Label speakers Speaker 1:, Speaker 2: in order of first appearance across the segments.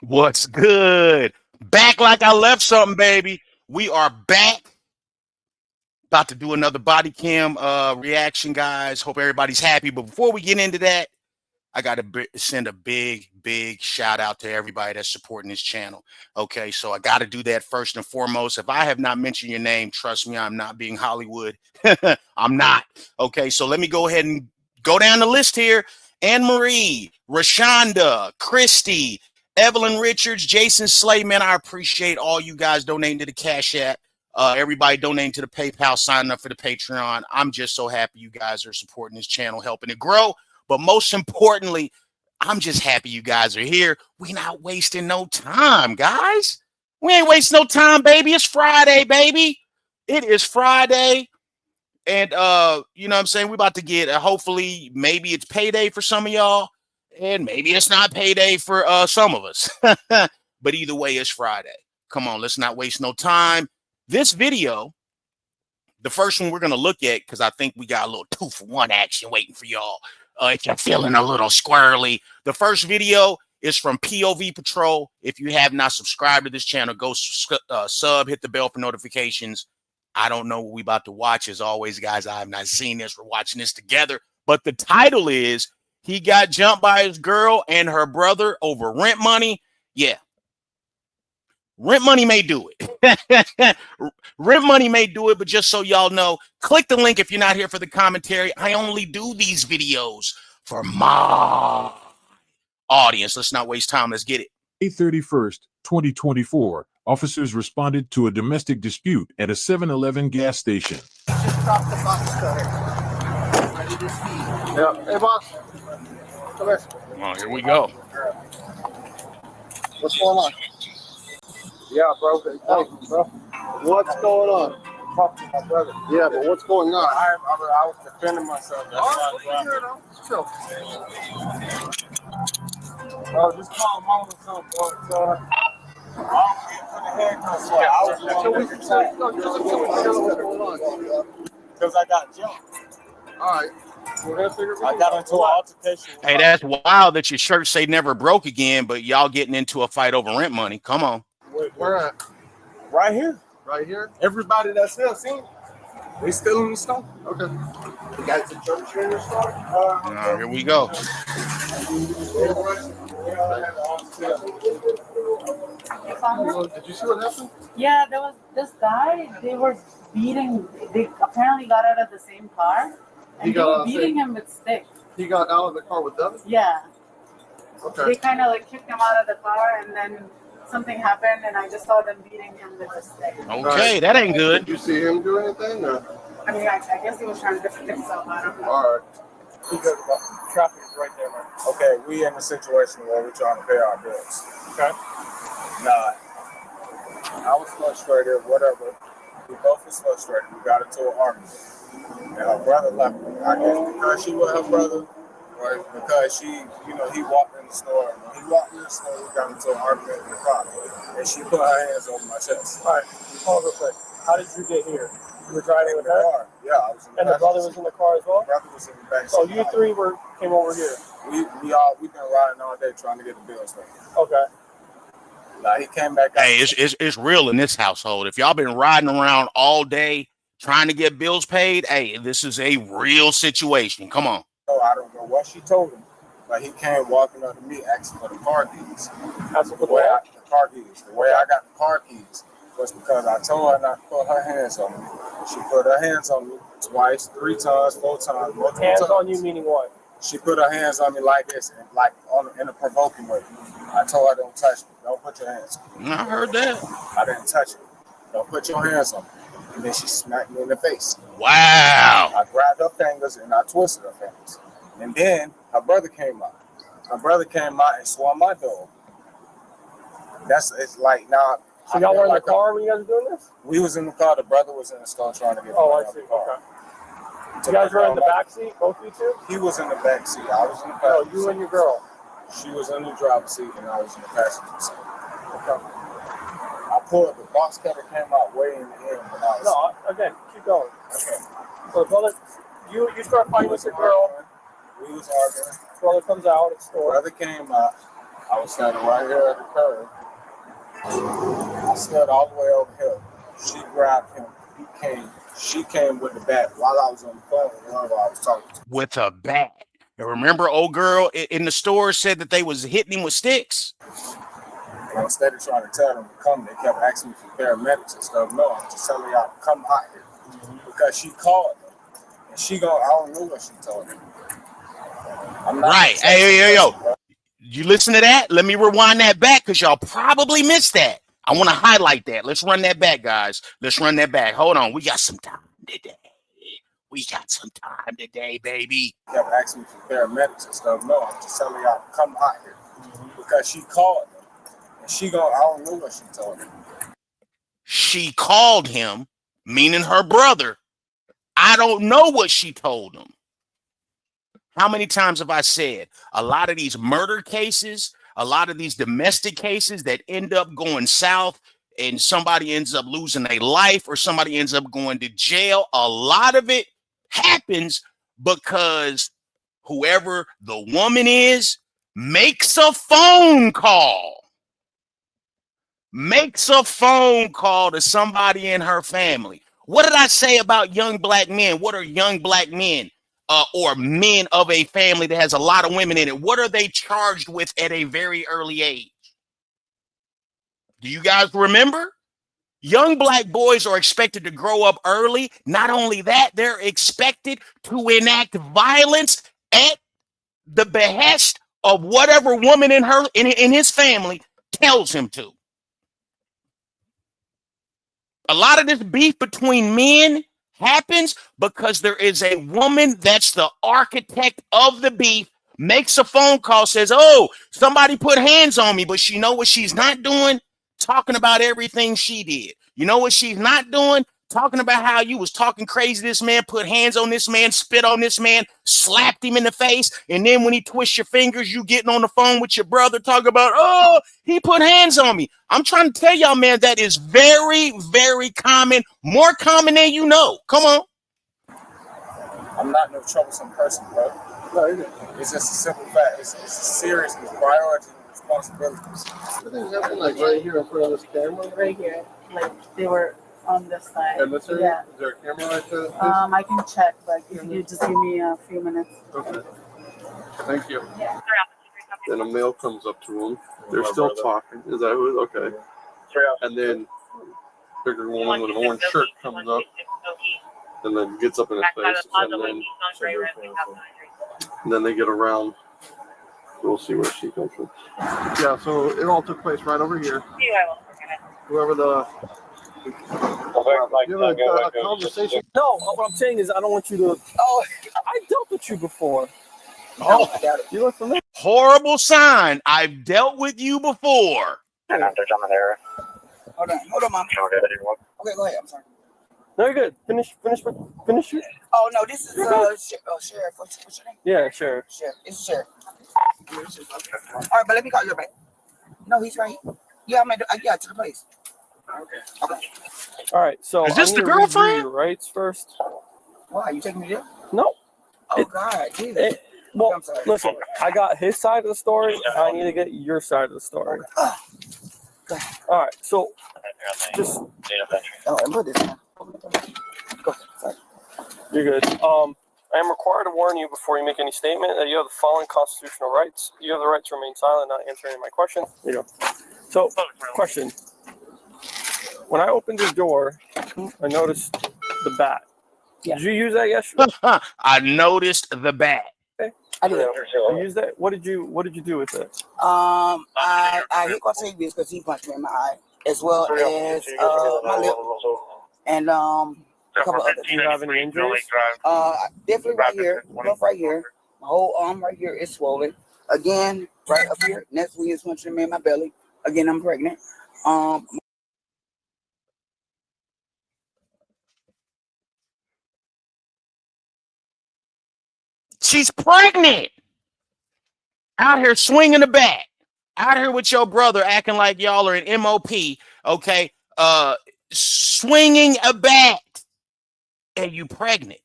Speaker 1: What's good? Back like I left something, baby. We are back. About to do another body cam reaction, guys. Hope everybody's happy. But before we get into that, I got to send a big shout out to everybody that's supporting this channel. Okay, so I got to do that first and foremost. If I have not mentioned your name, trust me, I'm not being Hollywood. I'm not. Okay, so let me go ahead and go down the list here. Anne Marie, Rashonda, Christy, Evelyn Richards, Jason Slayman. I appreciate all you guys donating to the Cash App. Everybody donating to the PayPal, signing up for the Patreon. I'm just so happy you guys are supporting this channel, helping it grow. But most importantly, I'm just happy you guys are here. We not wasting no time, guys. We ain't wasting no time, baby. It's Friday, baby. It is Friday. And you know what I'm saying? We're about to get hopefully maybe it's payday for some of y'all, and maybe it's not payday for some of us. But either way, it's Friday. Come on, let's not waste no time. This video, the first one we're gonna look at, because I think we got a little 2-for-1 action waiting for y'all. If you're feeling a little squirrely, the first video is from POV Patrol. If you have not subscribed to this channel, go sub, hit the bell for notifications. I don't know what we about to watch. As always, guys, I have not seen this. We're watching this together. But the title is He Got Jumped by His Girl and Her Brother Over Rent Money. Yeah. Rent money may do it. Rent money may do it, but just so y'all know, click the link if you're not here for the commentary. I only do these videos for my audience. Let's not waste time. Let's get it.
Speaker 2: May 31st, 2024, officers responded to a domestic dispute at a 7-Eleven gas station.
Speaker 3: Just drop the box cutter. Ready to feed. Yeah. Hey, boss. Come here.
Speaker 1: Oh, here we go.
Speaker 3: What's going on? Yeah, bro. Hey, bro. What's going on? Talk to my brother. Yeah, but what's going on? I was defending myself. That's why I chill. Bro, just call Momma or something, bro. Because I got jumped. All right. I got into an altercation.
Speaker 1: Hey, that's wild that your shirt say never broke again, but y'all getting into a fight over rent money. Come on.
Speaker 3: Where at?
Speaker 4: Right here.
Speaker 3: Right here?
Speaker 4: Everybody that's here, see? They still in the store.
Speaker 3: Okay. You guys in church here in the store?
Speaker 1: Here we go.
Speaker 3: Did you see what happened?
Speaker 5: Yeah, there was this guy. They were beating. They apparently got out of the same car, and they were beating him with sticks.
Speaker 3: He got out of the car with them?
Speaker 5: Yeah.
Speaker 3: Okay.
Speaker 5: They kind of like kicked him out of the car, and then something happened, and I just saw them beating him with a stick.
Speaker 1: Okay, that ain't good.
Speaker 3: Did you see him do anything? Or?
Speaker 5: I mean, I guess he was trying to defend himself. I don't know.
Speaker 3: All right.
Speaker 4: Traffic is right there, man. Okay, we in a situation where we're trying to pay our bills. Okay. Nah, I was frustrated, whatever. We both was frustrated. We got into an argument. And her brother left me. I guess because she was her brother, or because she, he walked in the store. When he walked in the store, we got into an argument in the car. And she put her hands over my chest.
Speaker 6: All right, hold real quick. How did you get here? You were driving with her?
Speaker 4: Car. Yeah, I was in the
Speaker 6: And the brother was in the car as well?
Speaker 4: The brother was in the back.
Speaker 6: So you three came over here?
Speaker 4: We've been riding all day trying to get the bills paid.
Speaker 6: Okay.
Speaker 4: Now he came back out.
Speaker 1: Hey, it's real in this household. If y'all been riding around all day trying to get bills paid, hey, this is a real situation. Come on.
Speaker 4: Oh, I don't know what she told him, but he came walking up to me asking for the car keys.
Speaker 6: Asking for
Speaker 4: the car keys. The way I got the car keys was because I told her not to put her hands on me. She put her hands on me twice, 3 times, 4 times, multiple
Speaker 6: hands
Speaker 4: times.
Speaker 6: on you meaning what?
Speaker 4: She put her hands on me like this, and like in a provoking way. I told her, don't touch me. Don't put your hands on me.
Speaker 1: I heard that.
Speaker 4: I didn't touch her. Don't put your hands on me. And then she smacked me in the face.
Speaker 1: Wow.
Speaker 4: I grabbed her fingers and I twisted her fingers. And then her brother came out. Her brother came out and swung my door. It's like now.
Speaker 6: So y'all were in the car when you guys were doing this?
Speaker 4: We was in the car. The brother was in the store trying to get.
Speaker 6: Oh, I see. Okay. You guys were in the back seat, both of you two?
Speaker 4: He was in the back seat. I was in the passenger
Speaker 6: seat. Oh, you and your girl.
Speaker 4: She was in the driver's seat and I was in the passenger seat. Okay. I pulled the box cutter came out way in the end when I was.
Speaker 6: No, again, keep going.
Speaker 4: Okay.
Speaker 6: So brother, you start fighting with your girl.
Speaker 4: We was arguing.
Speaker 6: Brother comes out at the store.
Speaker 4: Brother came out. I was standing right here at the curb. I stood all the way over here. She grabbed him. She came with the bat while I was on the phone with whoever I was talking to.
Speaker 1: With a bat. And remember, old girl in the store said that they was hitting him with sticks?
Speaker 4: And instead of trying to tell them to come, they kept asking me for paramedics and stuff. No, I'm just telling y'all to come out here. Because she called me. And I don't know what she told me.
Speaker 1: Right. Hey, yo. You listen to that? Let me rewind that back because y'all probably missed that. I want to highlight that. Let's run that back, guys. Let's run that back. Hold on. We got some time today. We got some time today, baby.
Speaker 4: They kept asking me for paramedics and stuff. No, I'm just telling y'all to come out here. Because she called me. And I don't know what she told me.
Speaker 1: She called him, meaning her brother. I don't know what she told him. How many times have I said a lot of these murder cases, a lot of these domestic cases that end up going south and somebody ends up losing their life or somebody ends up going to jail? A lot of it happens because whoever the woman is makes a phone call. Makes a phone call to somebody in her family. What did I say about young black men? What are young black men or men of a family that has a lot of women in it? What are they charged with at a very early age? Do you guys remember? Young black boys are expected to grow up early. Not only that, they're expected to enact violence at the behest of whatever woman in his family tells him to. A lot of this beef between men happens because there is a woman that's the architect of the beef, makes a phone call, says, oh, somebody put hands on me, but you know what she's not doing? Talking about everything she did. You know what she's not doing? Talking about how you was talking crazy to this man, put hands on this man, spit on this man, slapped him in the face, and then when he twists your fingers, you getting on the phone with your brother talking about, oh, he put hands on me. I'm trying to tell y'all, man, that is very, very common, more common than you know. Come on.
Speaker 4: I'm not no troublesome person, bro. No, it's just a simple fact. It's a serious priority and responsibilities.
Speaker 3: I think happened like right here in front of this camera.
Speaker 5: Right here. Like they were on this side.
Speaker 3: And this area?
Speaker 5: Yeah.
Speaker 3: Is there a camera right there?
Speaker 5: I can check, but if you just give me a few minutes.
Speaker 3: Okay. Thank you.
Speaker 5: Yeah.
Speaker 3: Then a male comes up to him. They're still talking. Is that who? Okay. And then bigger woman with an orange shirt comes up and then gets up in his face. And then they get around. We'll see where she comes from. Yeah, so it all took place right over here. Whoever the... You have a conversation?
Speaker 6: No, what I'm saying is I don't want you to. Oh, I dealt with you before.
Speaker 1: Oh,
Speaker 6: You look familiar.
Speaker 1: horrible sign. I've dealt with you before.
Speaker 7: Hold on, Mom. Okay, go ahead. I'm sorry.
Speaker 6: No, you're good. Finish.
Speaker 7: Oh no, this is Sheriff. What's your name?
Speaker 6: Yeah, sure.
Speaker 7: Sheriff. It's Sheriff. All right, but let me call you back. No, he's right here. Yeah, yeah, to the place. Okay.
Speaker 6: All right. So
Speaker 1: Is this
Speaker 6: I'm
Speaker 1: the
Speaker 6: gonna read you
Speaker 1: girlfriend?
Speaker 6: your rights first.
Speaker 7: Why you taking me there?
Speaker 6: No.
Speaker 7: Oh God, Jesus.
Speaker 6: Well,
Speaker 7: I'm sorry.
Speaker 6: listen. I got his side of the story. I need to get your side of the story.
Speaker 7: Okay.
Speaker 6: All right. So just
Speaker 7: Oh, and put this down. Go. Sorry.
Speaker 6: you're good. I am required to warn you before you make any statement that you have the following constitutional rights. You have the right to remain silent, not answer any of my questions. There you go. So, question. When I opened your door, I noticed the bat.
Speaker 7: Yeah.
Speaker 6: Did you use that yesterday?
Speaker 1: I noticed the bat.
Speaker 7: I did.
Speaker 6: You used that? What did you do with it?
Speaker 7: I hit Quatavius because he punched me in my eye, as well as my lip, and a couple other
Speaker 6: Do
Speaker 7: things.
Speaker 6: you have any injuries?
Speaker 7: Definitely right here, rough right here. My whole arm right here is swollen. Again, right up here. Next week is punching me in my belly. Again, I'm pregnant.
Speaker 1: She's pregnant. Out here swinging the bat. Out here with your brother acting like y'all are an MOP, okay? Swinging a bat. And you pregnant.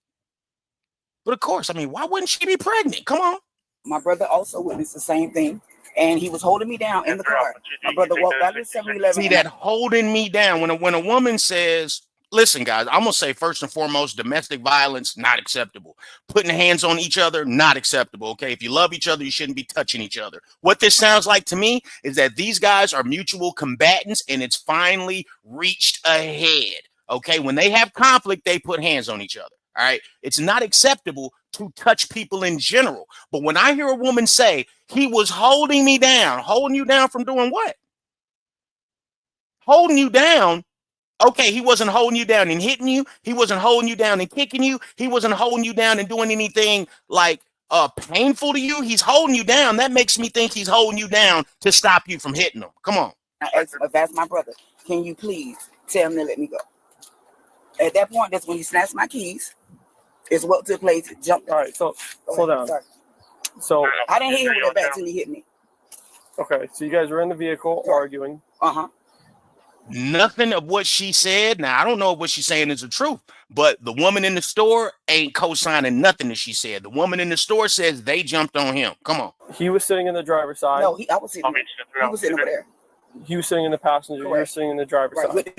Speaker 1: But of course, I mean, why wouldn't she be pregnant? Come on.
Speaker 7: My brother also witnessed the same thing. and he was holding me down in the car. My brother walked out of the 7-Eleven.
Speaker 1: See that holding me down when a woman says, listen, guys, I'm gonna say first and foremost, domestic violence not acceptable. Putting hands on each other not acceptable. Okay, if you love each other, you shouldn't be touching each other. What this sounds like to me is that these guys are mutual combatants, and it's finally reached a head. Okay, when they have conflict, they put hands on each other. All right, it's not acceptable to touch people in general. But when I hear a woman say he was holding me down, holding you down from doing what? Holding you down. Okay, he wasn't holding you down and hitting you. He wasn't holding you down and kicking you. He wasn't holding you down and doing anything like painful to you. He's holding you down. That makes me think he's holding you down to stop you from hitting him. Come on.
Speaker 7: If that's my brother, can you please tell him to let me go? At that point, that's when he snatched my keys. It's what took place. Jumped.
Speaker 6: All right, so slow down.
Speaker 7: Sorry.
Speaker 6: So
Speaker 7: I didn't hit him with that bat till he hit me.
Speaker 6: okay, so you guys were in the vehicle arguing.
Speaker 1: Nothing of what she said. Now, I don't know if what she's saying is the truth, but the woman in the store ain't co-signing nothing that she said. The woman in the store says they jumped on him. Come on.
Speaker 6: He was sitting in the driver's side.
Speaker 7: No, I was sitting. He was sitting over there.
Speaker 6: He was sitting in the passenger. You were sitting in the driver's side.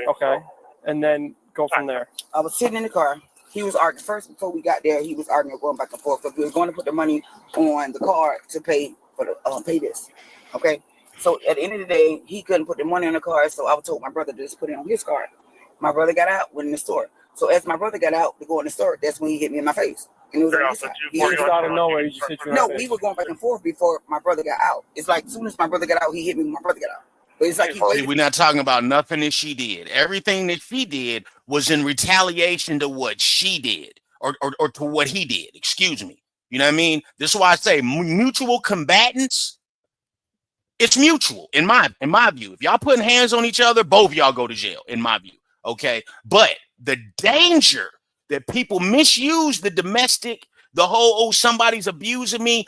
Speaker 6: Okay, and then go from there.
Speaker 7: I was sitting in the car. He was arguing. First, before we got there, he was arguing, going back and forth because we were going to put the money on the card to pay for the pay this. Okay. So at the end of the day, he couldn't put the money on the card, so I told my brother to just put it on his card. My brother got out, went in the store. So as my brother got out to go in the store, that's when he hit me in my face. And it was on his side.
Speaker 6: He just out of nowhere, he just hit you in
Speaker 7: No,
Speaker 6: the face.
Speaker 7: we were going back and forth before my brother got out. It's like as soon as my brother got out, he hit me when my brother got out. But it's like he waited.
Speaker 1: We're not talking about nothing that she did. Everything that she did was in retaliation to what she did, or to what he did. Excuse me. You know what I mean? This is why I say mutual combatants. It's mutual in my view. If y'all putting hands on each other, both y'all go to jail, in my view. Okay. But the danger that people misuse the domestic, the whole, oh, somebody's abusing me.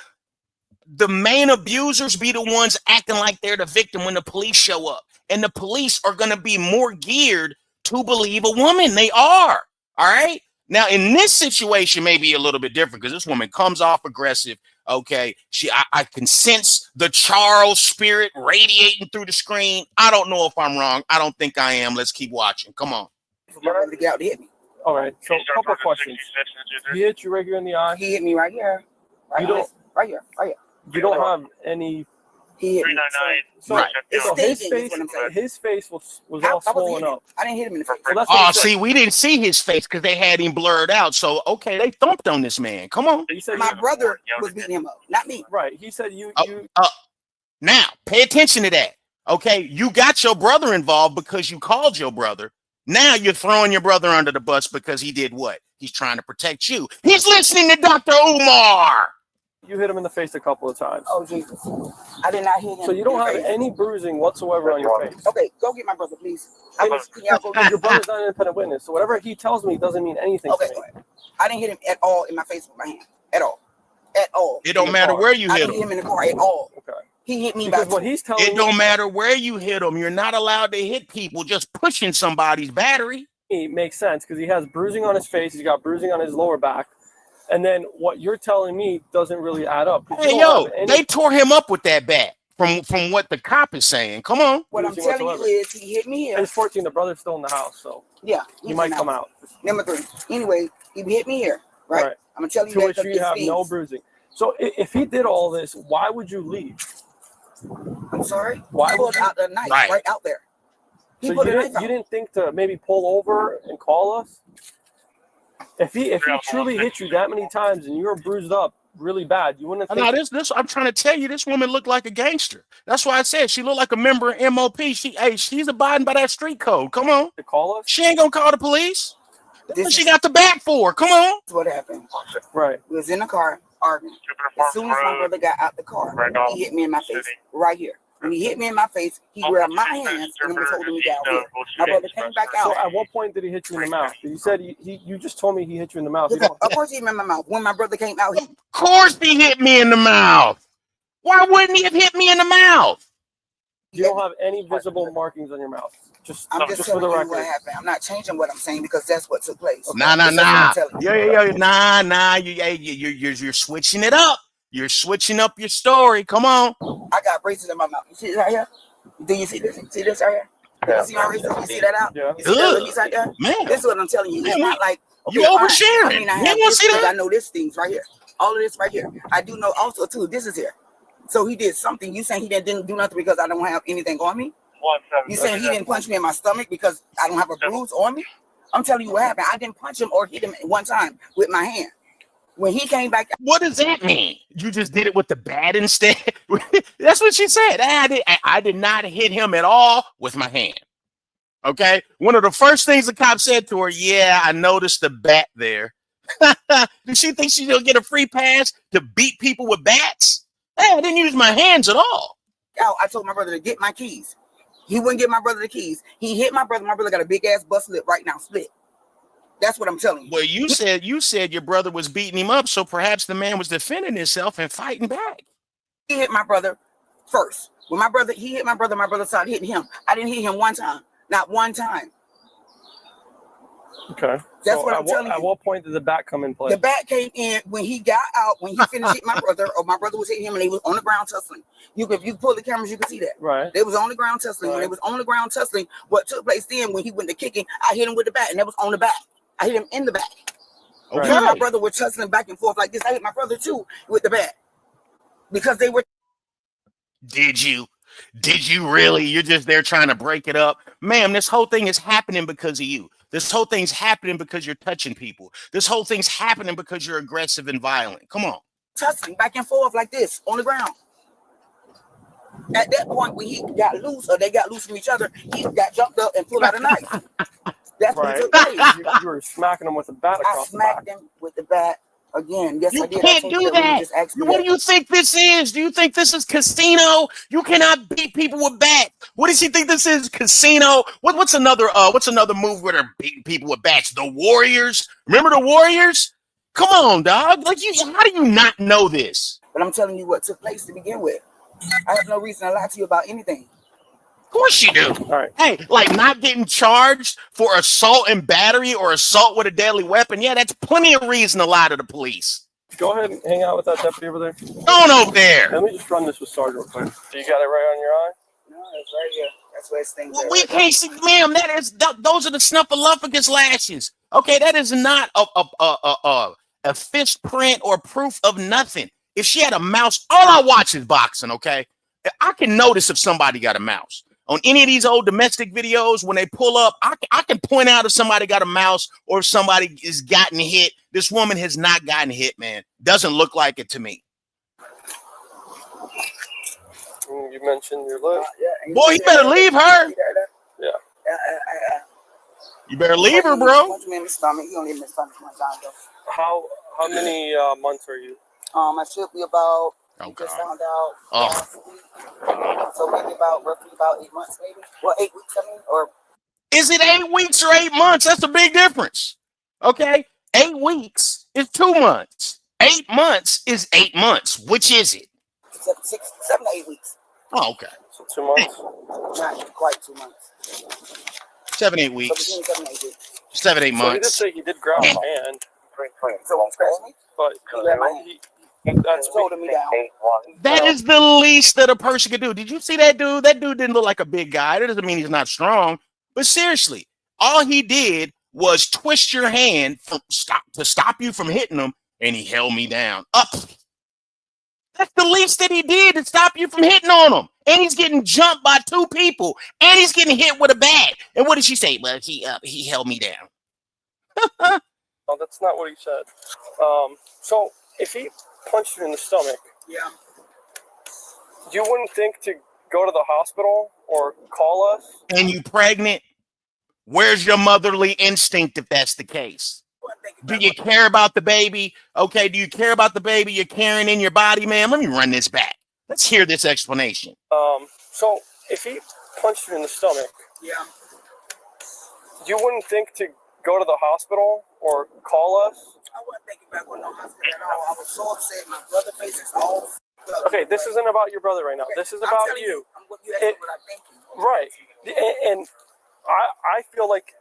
Speaker 1: The main abusers be the ones acting like they're the victim when the police show up. And the police are going to be more geared to believe a woman. They are. All right. Now, in this situation, maybe a little bit different because this woman comes off aggressive. Okay, I can sense the Charles spirit radiating through the screen. I don't know if I'm wrong. I don't think I am. Let's keep watching. Come on.
Speaker 7: My brother got out to hit me.
Speaker 6: All right, so a couple of questions. He hit you right here in the eye?
Speaker 7: He hit me right here. Right here.
Speaker 6: You don't have any...
Speaker 7: He hit me.
Speaker 6: So
Speaker 1: right.
Speaker 6: So his face was all swollen up.
Speaker 7: I didn't hit him in the face.
Speaker 6: So
Speaker 1: Oh, see, we didn't see his face because they had him blurred out. So, okay, they thumped on this man. Come on.
Speaker 7: My brother was beating him up, not me.
Speaker 6: Right. He said you...
Speaker 1: Now, pay attention to that. Okay, you got your brother involved because you called your brother. Now you're throwing your brother under the bus because he did what? He's trying to protect you. He's listening to Dr. Umar.
Speaker 6: You hit him in the face a couple of times.
Speaker 7: Oh, Jesus. I did not hit him.
Speaker 6: So you don't have any bruising whatsoever on your face.
Speaker 7: Okay, go get my brother, please.
Speaker 6: Your brother's not an independent witness, so whatever he tells me doesn't mean anything to me.
Speaker 7: I didn't hit him at all in my face with my hand. At all. At all.
Speaker 1: It don't matter where you hit him.
Speaker 7: I didn't hit him in the car at all.
Speaker 6: Okay.
Speaker 7: He hit me
Speaker 6: because what he's telling
Speaker 1: me. It don't matter where you hit him. You're not allowed to hit people just pushing somebody's battery.
Speaker 6: It makes sense because he has bruising on his face. He's got bruising on his lower back. And then what you're telling me doesn't really add up.
Speaker 1: Hey, yo, they tore him up with that bat from what the cop is saying. Come on.
Speaker 7: What I'm telling you is he hit me here.
Speaker 6: And 14, the brother's still in the house, so
Speaker 7: yeah,
Speaker 6: he might come out.
Speaker 7: Number 3. Anyway, he hit me here, right? I'm going to tell you
Speaker 6: that. To which you have no bruising. So if he did all this, why would you leave?
Speaker 7: I'm sorry?
Speaker 6: Why
Speaker 7: he pulled out the knife right out there.
Speaker 6: So you didn't think to maybe pull over and call us? If he truly hit you that many times and you're bruised up really bad, you wouldn't have
Speaker 1: think... No, this I'm trying to tell you, this woman looked like a gangster. That's why I said she looked like a member of MOP. She's abiding by that street code. Come on.
Speaker 6: To call us?
Speaker 1: She ain't gonna call the police. That's what she got the bat for. Come on.
Speaker 7: That's what happened.
Speaker 6: Right.
Speaker 7: We was in the car arguing. As soon as my brother got out the car, he hit me in my face right here. When he hit me in my face, he grabbed my hands and was holding me down here. My brother came back out.
Speaker 6: So at what point did he hit you in the mouth? You said you just told me he hit you in the mouth.
Speaker 7: Of course he hit me in my mouth. When my brother came out,
Speaker 1: of course he hit me in the mouth. Why wouldn't he have hit me in the mouth?
Speaker 6: You don't have any visible markings on your mouth.
Speaker 7: I'm just telling you what happened. I'm not changing what I'm saying because that's what took place.
Speaker 1: Nah. You're switching it up. You're switching up your story. Come on.
Speaker 7: I got braces in my mouth. You see this right here? Do you see this? See this right here? Yeah. You see my braces? You see that out?
Speaker 6: Yeah.
Speaker 7: You see that little piece right there?
Speaker 1: Man.
Speaker 7: This is what I'm telling you. It's not like, okay,
Speaker 1: you
Speaker 7: fine.
Speaker 1: oversharing.
Speaker 7: I mean, I have this because I know this thing's right here. All of this right here. I do know also, too, this is here. So he did something. You saying he didn't do nothing because I don't have anything on me? You saying he didn't punch me in my stomach because I don't have a bruise on me? I'm telling you what happened. I didn't punch him or hit him one time with my hand. When he came back,
Speaker 1: what does that mean? You just did it with the bat instead? That's what she said. I did not hit him at all with my hand. Okay. One of the first things the cop said to her, yeah, I noticed the bat there. Does she think she's gonna get a free pass to beat people with bats? Hey, I didn't use my hands at all.
Speaker 7: I told my brother to get my keys. He wouldn't give my brother the keys. He hit my brother. My brother got a big ass bust lip right now, split. That's what I'm telling you.
Speaker 1: Well, you said your brother was beating him up, so perhaps the man was defending himself and fighting back.
Speaker 7: He hit my brother first. When he hit my brother started hitting him. I didn't hit him one time. Not one time.
Speaker 6: Okay.
Speaker 7: That's what I'm telling you.
Speaker 6: At what point did the bat come in play?
Speaker 7: The bat came in when he got out, when he finished hitting my brother, or my brother was hitting him, and they was on the ground tussling. If you pull the cameras, you can see that.
Speaker 6: Right.
Speaker 7: They was on the ground tussling. When they was on the ground tussling, what took place then when he went to kicking, I hit him with the bat, and that was on the back. I hit him in the back.
Speaker 1: Okay.
Speaker 7: Him and my brother were tussling back and forth like this. I hit my brother too with the bat because they were.
Speaker 1: Did you really? You're just there trying to break it up, ma'am. This whole thing is happening because of you. This whole thing's happening because you're touching people. This whole thing's happening because you're aggressive and violent. Come on.
Speaker 7: Tussling back and forth like this on the ground. At that point, when he got loose, or they got loose from each other, he got jumped up and pulled out a knife. That's what took place.
Speaker 6: You were smacking him with a bat across the back.
Speaker 7: I smacked him with the bat again. Yes,
Speaker 1: You
Speaker 7: I did.
Speaker 1: can't do that. What do you think this is? Do you think this is casino? You cannot beat people with bats. What does he think this is? Casino? What's another move where they're beating people with bats? The Warriors? Remember the Warriors? Come on, dog. How do you not know this?
Speaker 7: But I'm telling you what took place to begin with. I have no reason to lie to you about anything.
Speaker 1: Of course you do.
Speaker 6: All right.
Speaker 1: Hey, like not getting charged for assault and battery or assault with a deadly weapon. Yeah, that's plenty of reason to lie to the police.
Speaker 6: Go ahead and hang out with that deputy over there.
Speaker 1: Go on over there.
Speaker 6: Let me just run this with Sergeant real quick. So you got it right on your eye?
Speaker 7: No, it's right here. That's where it's things.
Speaker 1: Well, we can't see, ma'am. Those are the snuffleupagus lashes. Okay, that is not a fist print or proof of nothing. If she had a mouse, all I watch is boxing. Okay, I can notice if somebody got a mouse. On any of these old domestic videos, when they pull up, I can point out if somebody got a mouse or if somebody is gotten hit. This woman has not gotten hit, man. Doesn't look like it to me.
Speaker 6: You mentioned your lip.
Speaker 1: Boy, you better leave her.
Speaker 6: Yeah.
Speaker 1: You better leave her, bro.
Speaker 7: Punch me in the stomach. You don't even stomach one time though.
Speaker 6: How many months are you?
Speaker 7: I should be about.
Speaker 1: Oh,
Speaker 7: just
Speaker 1: God.
Speaker 7: found out.
Speaker 1: Oh.
Speaker 7: So maybe roughly about 8 months, maybe. Well, 8 weeks. I mean, or
Speaker 1: Is it 8 weeks or 8 months? That's a big difference. Okay, 8 weeks is 2 months. 8 months is 8 months. Which is it?
Speaker 7: 7 to 8 weeks.
Speaker 1: Oh, okay.
Speaker 6: So 2 months.
Speaker 7: Not quite 2 months.
Speaker 1: 7, 8
Speaker 7: But
Speaker 1: weeks.
Speaker 7: between 7 and 8 weeks.
Speaker 1: 7, 8
Speaker 6: So he did
Speaker 1: months.
Speaker 6: say he did grab my hand,
Speaker 7: So he scratched me.
Speaker 6: but
Speaker 7: That's holding me down.
Speaker 1: That is the least that a person could do. Did you see that dude? That dude didn't look like a big guy. That doesn't mean he's not strong. But seriously, all he did was twist your hand to stop you from hitting him, and he held me down. Up. That's the least that he did to stop you from hitting on him. And he's getting jumped by 2 people, and he's getting hit with a bat. And what did she say? Well, he held me down.
Speaker 6: no, that's not what he said. So if he punched you in the stomach,
Speaker 7: Yeah.
Speaker 6: you wouldn't think to go to the hospital or call us?
Speaker 1: And you pregnant? Where's your motherly instinct if that's the case? Do you care about the baby? Okay, do you care about the baby you're carrying in your body, man? Let me run this back. Let's hear this explanation.
Speaker 6: So if he punched you in the stomach,
Speaker 7: Yeah.
Speaker 6: you wouldn't think to go to the hospital or call us?
Speaker 7: I wasn't thinking about going to the hospital at all. I was so upset. My brother faces all up.
Speaker 6: Okay, this isn't about your brother right now. This is about you.
Speaker 7: I'm what you asking what I think.
Speaker 6: Right. And I feel like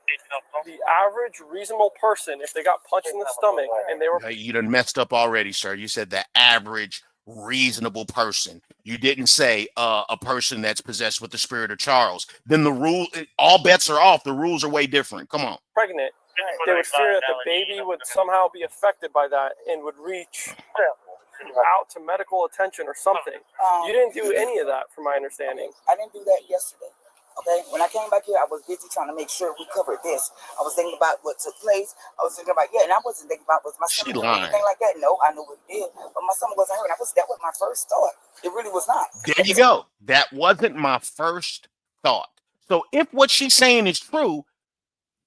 Speaker 6: the average reasonable person, if they got punched in the stomach and they were...
Speaker 1: You done messed up already, sir. You said the average reasonable person. You didn't say a person that's possessed with the spirit of Charles. Then the rule, all bets are off. The rules are way different. Come on.
Speaker 6: Pregnant, they would fear that the baby would somehow be affected by that and would reach out to medical attention or something. You didn't do any of that, from my understanding.
Speaker 7: I didn't do that yesterday. Okay, when I came back here, I was busy trying to make sure we covered this. I was thinking about what took place. I was thinking about, and I wasn't thinking about was my stomach or anything like that. No, I knew what it did, but my stomach wasn't hurting. That was my first thought. It really was not.
Speaker 1: There you go. That wasn't my first thought. So if what she's saying is true,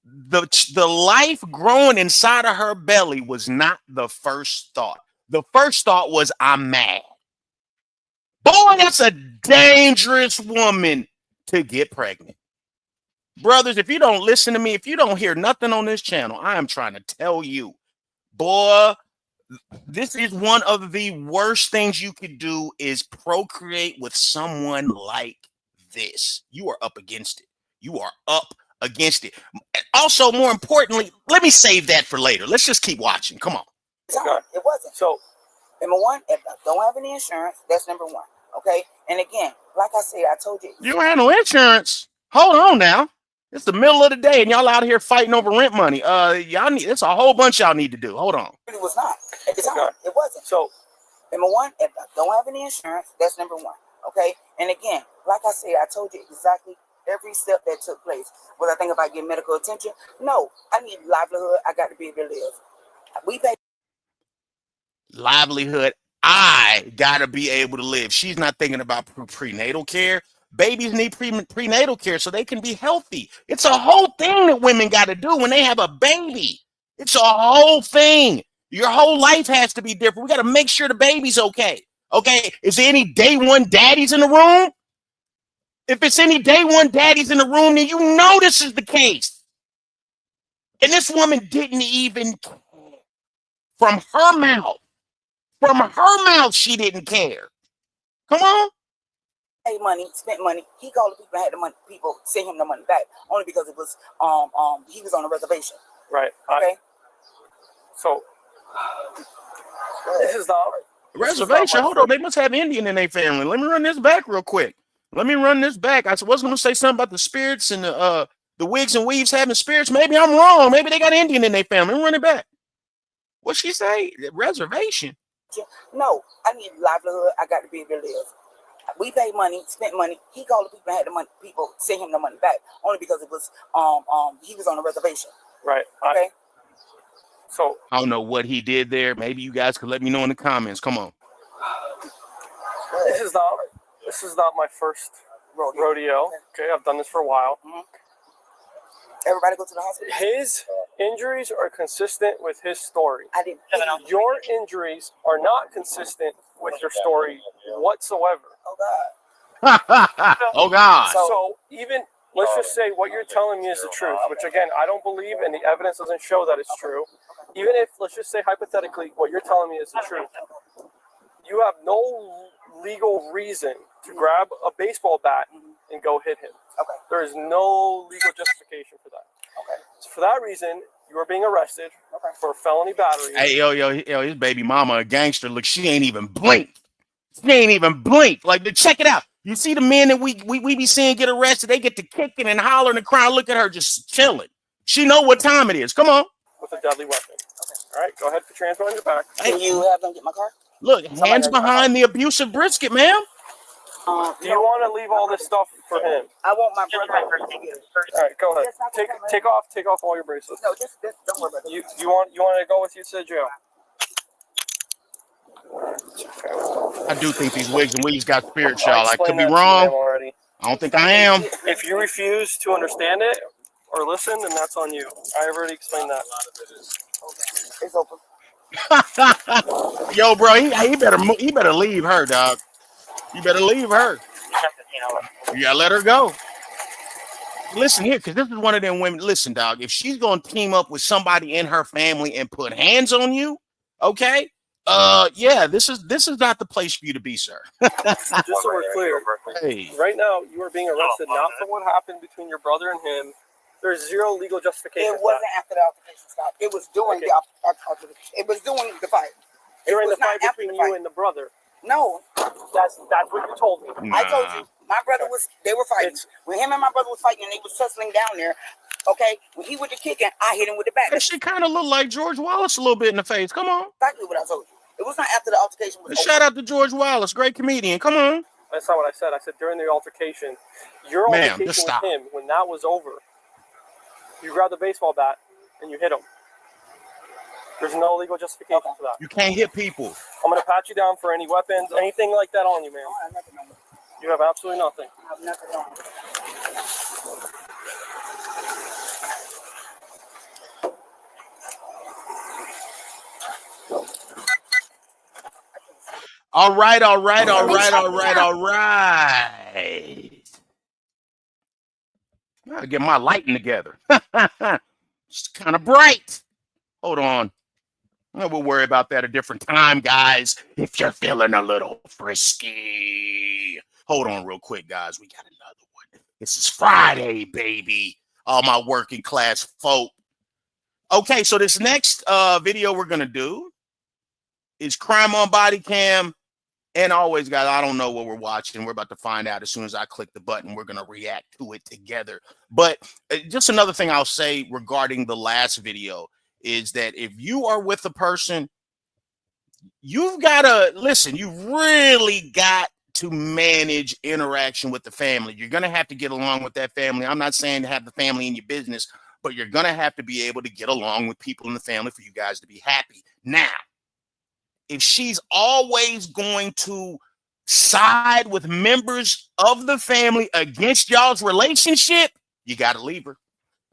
Speaker 1: the life growing inside of her belly was not the first thought. The first thought was, I'm mad. Boy, that's a dangerous woman to get pregnant. Brothers, if you don't listen to me, if you don't hear nothing on this channel, I am trying to tell you, boy, this is one of the worst things you could do is procreate with someone like this. You are up against it. You are up against it. Also, more importantly, let me save that for later. Let's just keep watching. Come on.
Speaker 7: It wasn't. So, number one, if I don't have any insurance, that's number one. Okay? And again, like I said, I told you.
Speaker 1: You don't have no insurance. Hold on now. It's the middle of the day and y'all out here fighting over rent money. Y'all need, it's a whole bunch y'all need to do. Hold on.
Speaker 7: It was not. At the time, it wasn't. So, number one, if I don't have any insurance, that's number one. Okay? And again, like I said, I told you exactly every step that took place. Was I thinking about getting medical attention? No. I need livelihood. I got to be able to live. We pay
Speaker 1: livelihood. I got to be able to live. She's not thinking about prenatal care. Babies need prenatal care so they can be healthy. It's a whole thing that women got to do when they have a baby. It's a whole thing. Your whole life has to be different. We got to make sure the baby's okay. Okay, is there any day one daddies in the room? If it's any day one daddies in the room, then you know this is the case. And this woman didn't even care. From her mouth, she didn't care. Come on.
Speaker 7: Paid money, spent money. He called the people and had the money. People sent him the money back only because it was he was on a reservation.
Speaker 6: Right.
Speaker 7: Okay.
Speaker 6: So this is the
Speaker 1: reservation. Hold on, they must have Indian in their family. Let me run this back real quick. Let me run this back. I was going to say something about the spirits and the wigs and weaves having spirits. Maybe I'm wrong. Maybe they got Indian in their family. Let me run it back. What'd she say? Reservation.
Speaker 7: No, I need livelihood. I got to be able to live. We paid money, spent money. He called the people and had the money. People sent him the money back only because it was he was on a reservation.
Speaker 6: Right.
Speaker 7: Okay.
Speaker 6: So
Speaker 1: I don't know what he did there. Maybe you guys could let me know in the comments. Come on.
Speaker 6: This is not my first rodeo. Okay, I've done this for a while.
Speaker 7: Mm-hmm. Everybody go to the hospital.
Speaker 6: His injuries are consistent with his story.
Speaker 7: I didn't.
Speaker 6: Your injuries are not consistent with your story whatsoever.
Speaker 7: Oh God.
Speaker 1: Oh God.
Speaker 6: So even let's just say what you're telling me is the truth, which again I don't believe, and the evidence doesn't show that it's true. Even if let's just say hypothetically what you're telling me is the truth, you have no legal reason to grab a baseball bat and go hit him.
Speaker 7: Okay.
Speaker 6: There is no legal justification for that.
Speaker 7: Okay.
Speaker 6: So for that reason, you are being arrested for felony battery.
Speaker 1: Hey, yo, his baby mama a gangster. Look, she ain't even blinked. She ain't even blinked. Like, check it out. You see the men that we be seeing get arrested, they get to kicking and hollering and crying. Look at her just chilling. She know what time it is. Come on.
Speaker 6: With a deadly weapon. Okay. All right, go ahead for transfer on your back.
Speaker 7: Can you have them get my car?
Speaker 1: Look, hands behind the abusive brisket, ma'am.
Speaker 6: Do you want to leave all this stuff for him?
Speaker 7: I want my brother to get it.
Speaker 6: All right, go ahead. Take off all your bracelets.
Speaker 7: No, just don't worry about it.
Speaker 6: You want to go with you to jail?
Speaker 1: I do think these wigs and weaves got spirits, y'all. I could be wrong. I don't think I am.
Speaker 6: If you refuse to understand it or listen, then that's on you. I already explained that.
Speaker 7: It's open.
Speaker 1: Yo, bro, he better leave her, dog. You better leave her. You gotta let her go. Listen here, because this is one of them women. Listen, dog, if she's gonna team up with somebody in her family and put hands on you, okay? Yeah, this is not the place for you to be, sir.
Speaker 6: Just so we're clear,
Speaker 1: hey.
Speaker 6: Right now you are being arrested not for what happened between your brother and him. There's zero legal justification.
Speaker 7: It wasn't after the altercation stopped. It was during the altercation. It was during the fight.
Speaker 6: During the fight between you and the brother.
Speaker 7: No,
Speaker 6: That's what you told me.
Speaker 7: I told you. My brother they were fighting. When him and my brother was fighting and they was tussling down there, okay, when he went to kicking, I hit him with the bat.
Speaker 1: That shit kind of look like George Wallace a little bit in the face. Come on.
Speaker 7: Exactly what I told you. It was not after the altercation was over.
Speaker 1: Shout out to George Wallace, great comedian. Come on.
Speaker 6: That's not what I said. I said during the altercation, your altercation with him, when that was over, you grabbed the baseball bat and you hit him. There's no legal justification for that.
Speaker 1: You can't hit people.
Speaker 6: I'm going to pat you down for any weapons, anything like that on you, man.
Speaker 7: I have nothing on me.
Speaker 6: You have absolutely nothing.
Speaker 7: I have nothing on me.
Speaker 1: All right. Gotta get my lighting together. It's kind of bright. Hold on. We'll worry about that a different time, guys. If you're feeling a little frisky. Hold on real quick, guys. We got another one. This is Friday, baby. All my working class folk. Okay, so this next video we're going to do is crime on body cam. And always, guys, I don't know what we're watching. We're about to find out as soon as I click the button. We're going to react to it together. But just another thing I'll say regarding the last video is that if you are with a person, you've got to, listen, you've really got to manage interaction with the family. You're going to have to get along with that family. I'm not saying to have the family in your business, but you're going to have to be able to get along with people in the family for you guys to be happy. Now, if she's always going to side with members of the family against y'all's relationship, you got to leave her.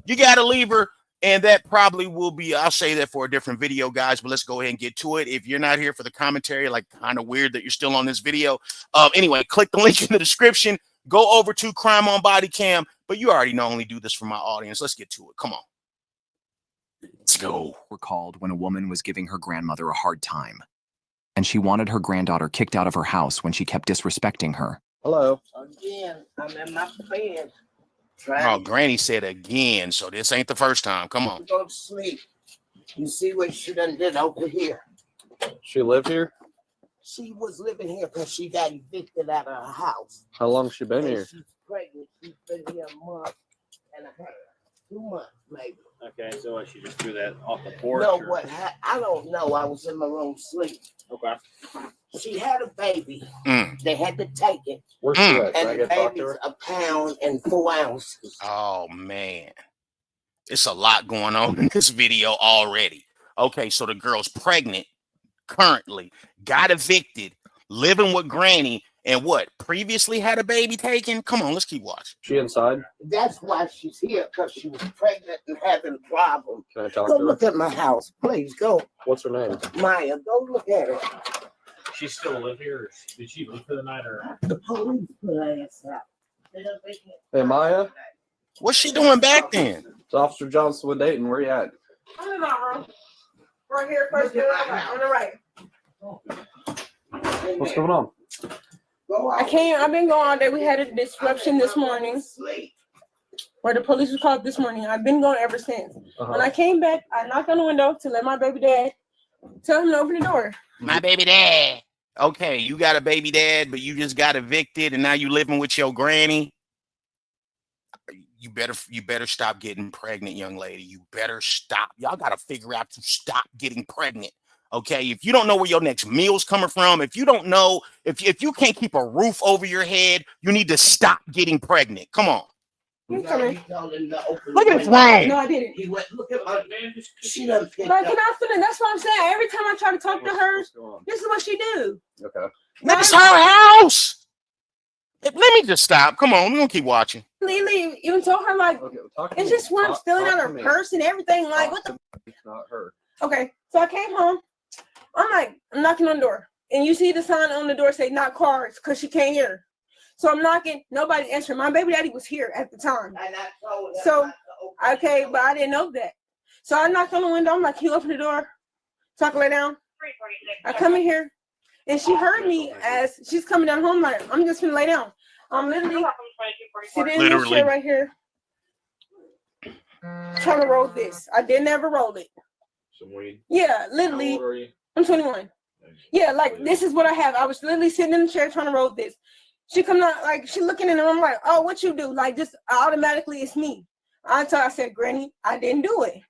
Speaker 1: You got to leave her. And that probably will be, I'll say that for a different video, guys, but let's go ahead and get to it. If you're not here for the commentary, like kind of weird that you're still on this video. Anyway, click the link in the description. Go over to Crime on Body Cam. But you already know I only do this for my audience. Let's get to it. Come on. Let's go.
Speaker 8: Recalled when a woman was giving her grandmother a hard time, and she wanted her granddaughter kicked out of her house when she kept disrespecting her.
Speaker 3: Hello.
Speaker 7: Again, I'm in my bed.
Speaker 1: Oh, Granny said again, so this ain't the first time. Come on.
Speaker 7: Go to sleep. You see what she done did over here.
Speaker 3: She live here?
Speaker 7: She was living here because she got evicted out of her house.
Speaker 3: How long she been here?
Speaker 7: She's pregnant. She's been here a month and a half. 2 months, maybe.
Speaker 9: Okay, so she just threw that off the porch?
Speaker 7: No, I don't know. I was in my room sleep.
Speaker 9: Okay.
Speaker 7: She had a baby. They had to take it.
Speaker 3: Where's she at?
Speaker 7: And the baby's 1 pound and 4 ounces.
Speaker 1: Oh, man. It's a lot going on in this video already. Okay, so the girl's pregnant currently, got evicted, living with Granny, and what? Previously had a baby taken? Come on, let's keep watching.
Speaker 3: She inside?
Speaker 7: That's why she's here, because she was pregnant and having problems.
Speaker 3: Can I talk
Speaker 7: Go
Speaker 3: to her?
Speaker 7: look at my house. Please, go.
Speaker 3: What's her name?
Speaker 7: Maya, go look at it.
Speaker 9: She still live here? Or did she leave for the night? Or
Speaker 7: The police put her ass out.
Speaker 3: Hey, Maya?
Speaker 1: What's she doing back then?
Speaker 3: It's Officer Johnson with Dayton. Where you at?
Speaker 10: I'm in my room. Right here, first door on the right.
Speaker 3: What's going on?
Speaker 10: I've been going all day. We had a disruption this morning where the police was called this morning. I've been going ever since. When I came back, I knocked on the window to let my baby dad tell him to open the door.
Speaker 1: My baby dad. Okay, you got a baby dad, but you just got evicted and now you living with your granny. You better stop getting pregnant, young lady. You better stop. Y'all got to figure out to stop getting pregnant. Okay, if you don't know where your next meal's coming from, if you don't know, if you can't keep a roof over your head, you need to stop getting pregnant. Come on.
Speaker 10: He's coming.
Speaker 1: Look at his phone.
Speaker 10: No, I didn't.
Speaker 7: He went, look at my, she done picked
Speaker 10: Like,
Speaker 7: up.
Speaker 10: you're not feeling. That's what I'm saying. Every time I try to talk to her, this is what she do.
Speaker 3: Okay.
Speaker 1: That's her house. Let me just stop. Come on, we're gonna keep watching.
Speaker 10: Lily even told her, like,
Speaker 3: Okay, well,
Speaker 10: it's just when I'm stealing out her purse and everything. Like, what the?
Speaker 3: It's not her.
Speaker 10: Okay, so I came home. I'm like, I'm knocking on the door. And you see the sign on the door say not cars because she can't hear. So I'm knocking. Nobody's answering. My baby daddy was here at the time. So, okay, but I didn't know that. So I knocked on the window. I'm like, can you open the door so I can lay down? I come in here. And she heard me as she's coming down home. Like, I'm just gonna lay down. I'm literally sitting in this chair right here, trying to roll this. I didn't ever roll it.
Speaker 3: Some weed.
Speaker 10: Yeah,
Speaker 3: How
Speaker 10: literally.
Speaker 3: old are you?
Speaker 10: I'm 21. Yeah, like this is what I have. I was literally sitting in the chair trying to roll this. She come out like she looking in the room like, oh, what you do? Like just automatically it's me. I said, Granny, I didn't do it.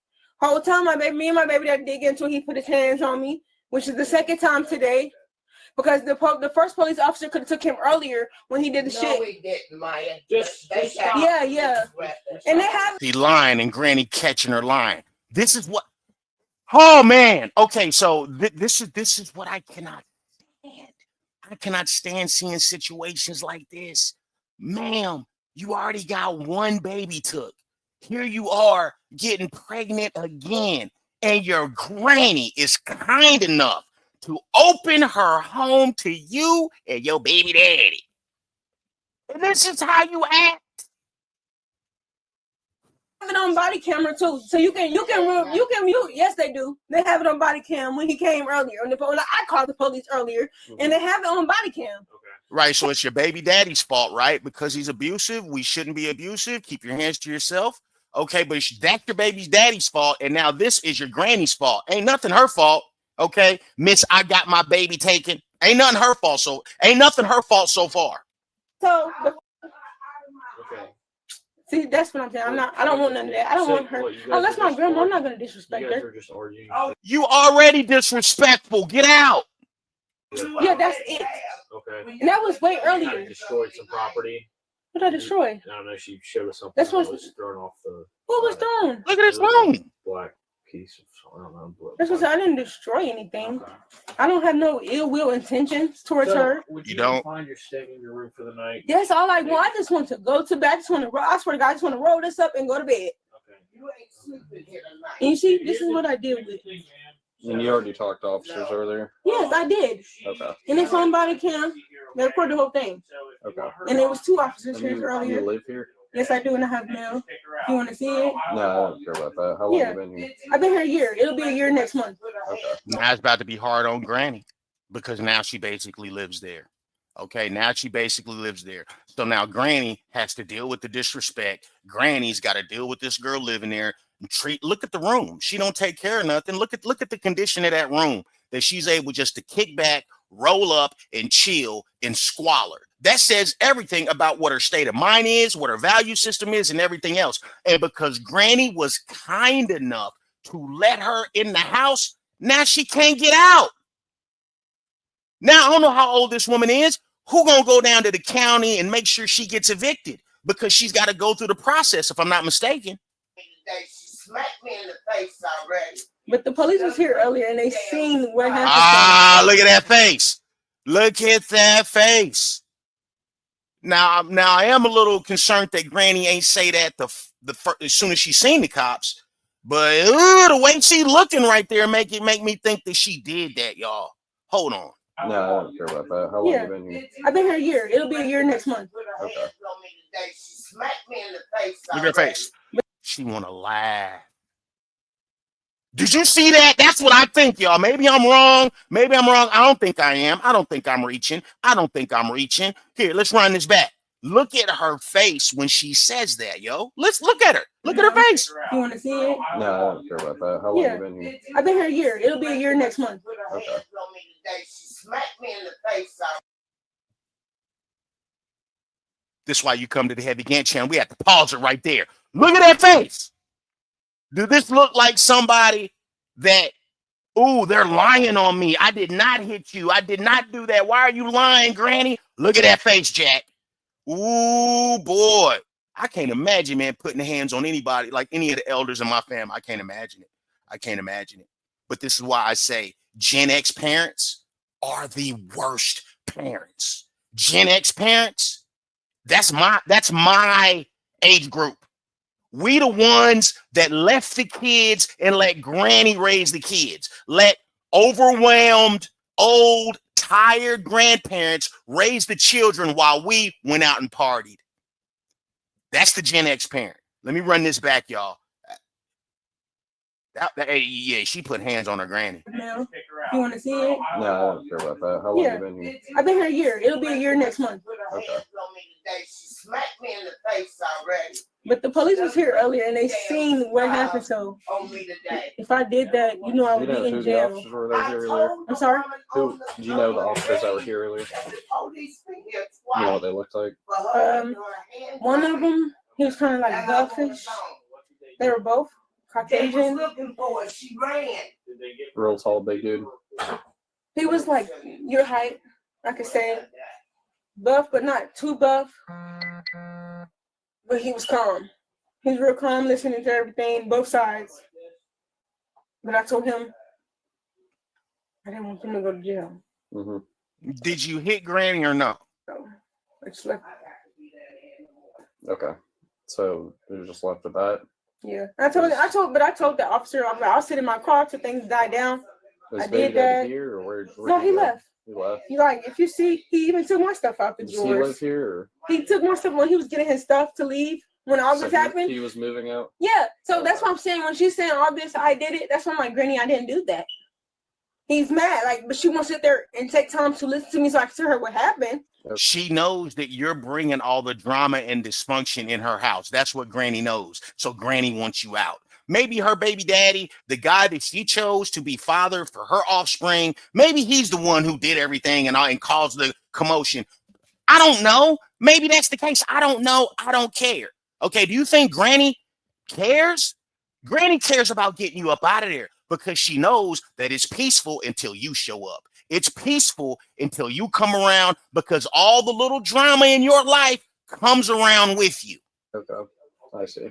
Speaker 10: Whole time me and my baby that dig into it, he put his hands on me, which is the second time today. Because the first police officer could have took him earlier when he did the shit.
Speaker 11: We didn't, Maya.
Speaker 10: Yeah. And they have
Speaker 1: He lying and Granny catching her lying. This is what. Oh man. Okay, so this is what I cannot stand. I cannot stand seeing situations like this. Ma'am, you already got one baby took. Here you are getting pregnant again, and your granny is kind enough to open her home to you and your baby daddy. And this is how you act.
Speaker 10: it on body camera too, so you can mute. Yes, they do. They have it on body cam when he came earlier. And I called the police earlier, and they have it on body cam.
Speaker 1: Right, so it's your baby daddy's fault, right? Because he's abusive. We shouldn't be abusive. Keep your hands to yourself. Okay, but that's your baby's daddy's fault, and now this is your granny's fault. Ain't nothing her fault. Okay, Miss, I got my baby taken. Ain't nothing her fault. So ain't nothing her fault so far.
Speaker 10: So.
Speaker 9: Okay.
Speaker 10: See, that's what I'm saying. I don't want none of that. I don't want her. Unless my grandma, I'm not gonna disrespect her.
Speaker 9: You guys are just arguing.
Speaker 1: You already disrespectful. Get out.
Speaker 10: Yeah, that's it.
Speaker 9: Okay.
Speaker 10: And that was way
Speaker 9: Kind
Speaker 10: earlier.
Speaker 9: of destroyed some property.
Speaker 10: What did I destroy?
Speaker 9: I don't know. She showed us something.
Speaker 10: That's what
Speaker 9: that was thrown off the.
Speaker 10: What was thrown?
Speaker 1: Look at his phone.
Speaker 9: Black piece of, I don't know.
Speaker 10: That's what I didn't destroy anything. I don't have no ill will intentions towards her.
Speaker 9: Would
Speaker 1: You don't?
Speaker 9: find you're staying in your room for the night?
Speaker 10: That's all I want. I just want to go to bed. I just want to. I swear to God, I just want to roll this up and go to bed.
Speaker 9: Okay.
Speaker 11: You ain't sleeping here tonight.
Speaker 10: And you see, this is what I did with.
Speaker 3: And you already talked to officers earlier?
Speaker 10: Yes, I did.
Speaker 3: Okay.
Speaker 10: And it's on body cam. They recorded the whole thing.
Speaker 3: Okay.
Speaker 10: And there was 2 officers
Speaker 3: And
Speaker 10: here
Speaker 3: you
Speaker 10: earlier.
Speaker 3: live here?
Speaker 10: Yes, I do, and I have mail. You want to see it?
Speaker 3: No, I don't care about that. How long
Speaker 10: Yeah.
Speaker 3: have you been here?
Speaker 10: I've been here a year. It'll be a year next month.
Speaker 3: Okay.
Speaker 1: Now it's about to be hard on Granny because now she basically lives there. Okay, now she basically lives there. So now Granny has to deal with the disrespect. Granny's got to deal with this girl living there. Look at the room. She don't take care of nothing. Look at the condition of that room that she's able just to kick back, roll up, and chill in squalor. That says everything about what her state of mind is, what her value system is, and everything else. And because Granny was kind enough to let her in the house, now she can't get out. Now, I don't know how old this woman is. Who gonna go down to the county and make sure she gets evicted? Because she's got to go through the process, if I'm not mistaken.
Speaker 11: She smacked me in the face already.
Speaker 10: But the police was here earlier, and they seen what happened.
Speaker 1: Ah, look at that face. Look at that face. Now I am a little concerned that Granny ain't say that as soon as she seen the cops. But the way she looking right there make me think that she did that, y'all. Hold on.
Speaker 3: No, I don't care about that. How long have you been here?
Speaker 10: I've been here a year. It'll be a year next month.
Speaker 3: Okay.
Speaker 11: She smacked me in the face.
Speaker 1: Look at her face. She wanna laugh. Did you see that? That's what I think, y'all. Maybe I'm wrong. Maybe I'm wrong. I don't think I am. I don't think I'm reaching. Here, let's run this back. Look at her face when she says that, yo. Let's look at her. Look at her face.
Speaker 10: You want to see it?
Speaker 3: No, I don't care about that. How long have you been here?
Speaker 10: I've been here a year. It'll be a year next month.
Speaker 3: Okay.
Speaker 11: She smacked me in the face.
Speaker 1: This is why you come to the Heavy Gant channel. We have to pause it right there. Look at that face. Does this look like somebody that, ooh, they're lying on me? I did not hit you. I did not do that. Why are you lying, Granny? Look at that face, Jack. Ooh, boy. I can't imagine, man, putting hands on anybody, like any of the elders in my family. I can't imagine it. But this is why I say Gen X parents are the worst parents. Gen X parents, that's my age group. We the ones that left the kids and let Granny raise the kids. Let overwhelmed, old, tired grandparents raise the children while we went out and partied. That's the Gen X parent. Let me run this back, y'all. Yeah, she put hands on her granny.
Speaker 10: No. You want to see it?
Speaker 3: No, I don't care about that. How long have you been here?
Speaker 10: I've been here a year. It'll be a year next month.
Speaker 3: Okay.
Speaker 11: She smacked me in the face already.
Speaker 10: But the police was here earlier and they seen what happened. So if I did that, you know, I would be in jail.
Speaker 12: The officers were that here earlier?
Speaker 10: I'm sorry?
Speaker 12: Do you know the officers that were here earlier? You know what they looked like?
Speaker 10: One of them, he was kind of like buffish. They were both Caucasian.
Speaker 12: Real tall, big dude.
Speaker 10: He was like your height, I could say. Buff, but not too buff. But he was calm. He was real calm, listening to everything, both sides. But I told him I didn't want him to go to jail.
Speaker 12: Mm-hmm.
Speaker 1: Did you hit Granny or no?
Speaker 10: So I just left.
Speaker 12: Okay. So you just left at that?
Speaker 10: Yeah. I told the officer, I'll sit in my car till things die down. I did that.
Speaker 12: Here or where
Speaker 10: No, he left.
Speaker 12: He left?
Speaker 10: He like, if you see, he even took my stuff out the
Speaker 12: Does
Speaker 10: drawers.
Speaker 12: he live here? Or?
Speaker 10: He took my stuff when he was getting his stuff to leave. When all this happened.
Speaker 12: He was moving out?
Speaker 10: Yeah. So that's what I'm saying. When she's saying all this, I did it. That's why I'm like, Granny, I didn't do that. He's mad. Like, but she won't sit there and take time to listen to me so I can tell her what happened.
Speaker 1: She knows that you're bringing all the drama and dysfunction in her house. That's what Granny knows. So Granny wants you out. Maybe her baby daddy, the guy that she chose to be father for her offspring, maybe he's the one who did everything and caused the commotion. I don't know. Maybe that's the case. I don't know. I don't care. Okay, do you think Granny cares? Granny cares about getting you up out of there because she knows that it's peaceful until you show up. It's peaceful until you come around because all the little drama in your life comes around with you.
Speaker 12: Okay, I see.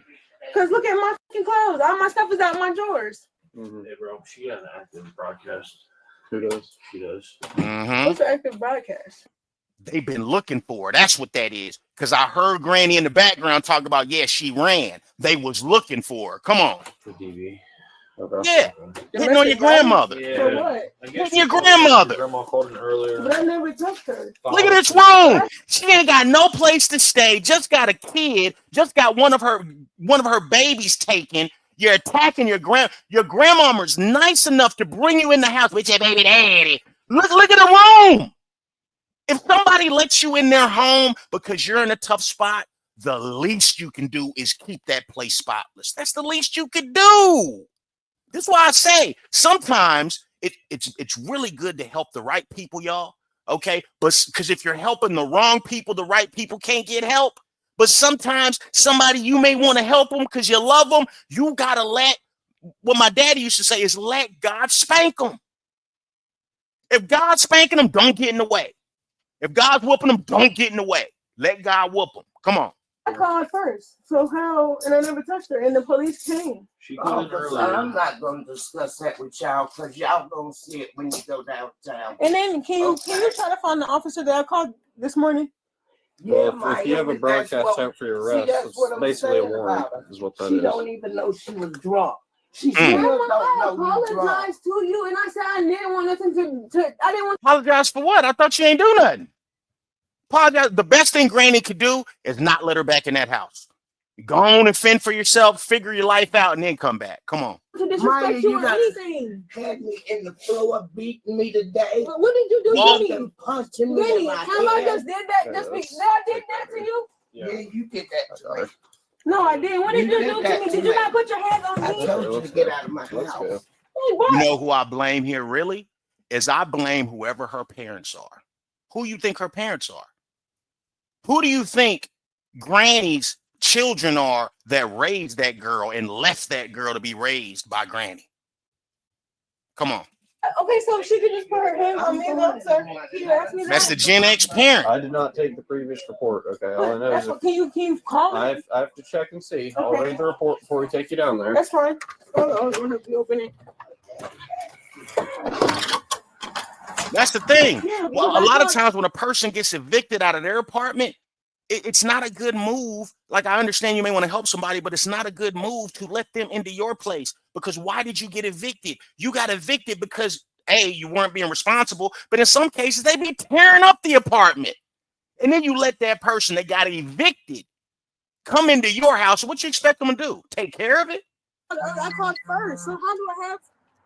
Speaker 10: Because look at my fucking clothes. All my stuff is out my drawers.
Speaker 12: Mm-hmm.
Speaker 9: Hey, bro, she got an active broadcast.
Speaker 12: Who does?
Speaker 9: She does.
Speaker 1: Mm-hmm.
Speaker 10: What's an active broadcast?
Speaker 1: They've been looking for her. That's what that is. Because I heard Granny in the background talk about, yeah, she ran. They was looking for her. Come on.
Speaker 9: For DV.
Speaker 12: Okay.
Speaker 1: Yeah. Hitting on your grandmother.
Speaker 9: Yeah.
Speaker 10: For what?
Speaker 1: Hitting your grandmother.
Speaker 9: Grandma called in earlier.
Speaker 10: But I never touched her.
Speaker 1: Look at this room. She ain't got no place to stay. Just got a kid. Just got one of her babies taken. You're attacking your grandmama's nice enough to bring you in the house with your baby daddy. Look at the room. If somebody lets you in their home because you're in a tough spot, the least you can do is keep that place spotless. That's the least you could do. That's why I say sometimes it's really good to help the right people, y'all. Okay, but because if you're helping the wrong people, the right people can't get help. But sometimes somebody you may want to help them because you love them. You gotta let what my daddy used to say is let God spank them. If God's spanking them, don't get in the way. If God's whooping them, don't get in the way. Let God whoop them. Come on.
Speaker 10: I called first. So how? And I never touched her. And the police came.
Speaker 9: She called in earlier.
Speaker 11: I'm not going to discuss that with y'all because y'all going to see it when you go downtown.
Speaker 10: And then can you try to find the officer that I called this morning?
Speaker 12: Well, if you have a broadcast out for your arrest, it's basically a warrant, is what that is.
Speaker 11: She don't even know she was drunk. She
Speaker 10: I
Speaker 11: don't know you drunk.
Speaker 10: apologized to you, and I said I didn't want nothing to I didn't want.
Speaker 1: Apologize for what? I thought you ain't do nothing. Apologize. The best thing Granny could do is not let her back in that house. Go on and fend for yourself, figure your life out, and then come back. Come on.
Speaker 10: To disrespect you or anything.
Speaker 11: Had me in the floor, beating me today.
Speaker 10: But what did you do
Speaker 1: Whoa.
Speaker 10: to me?
Speaker 11: Punching me in
Speaker 10: Granny,
Speaker 11: my
Speaker 10: how I
Speaker 11: head.
Speaker 10: just did that? I did that to you?
Speaker 11: Yeah, you did that to me.
Speaker 10: No, I didn't. What did you do to me? Did you not put your hands on
Speaker 11: I
Speaker 10: me?
Speaker 11: told you to get out of my
Speaker 12: Let's
Speaker 11: house.
Speaker 12: go.
Speaker 10: Hey, what?
Speaker 1: You know who I blame here really? Is I blame whoever her parents are. Who you think her parents are? Who do you think Granny's children are that raised that girl and left that girl to be raised by Granny? Come on.
Speaker 10: Okay, so she could just put her hands on me, though, sir. Can you ask me that?
Speaker 1: That's the Gen X parent.
Speaker 12: I did not take the previous report. Okay, all I know is
Speaker 10: Can you call me?
Speaker 12: I have to check and see. I'll read the report before we take you down there.
Speaker 10: That's fine. Hold on, I'm gonna be opening.
Speaker 1: That's the thing.
Speaker 10: Yeah,
Speaker 1: Well, a lot of times when a person gets evicted out of their apartment, it's not a good move. Like, I understand you may want to help somebody, but it's not a good move to let them into your place. Because why did you get evicted? You got evicted because, A, you weren't being responsible, but in some cases, they be tearing up the apartment. And then you let that person that got evicted come into your house. What you expect them to do? Take care of it?
Speaker 10: I called first, so how do I have?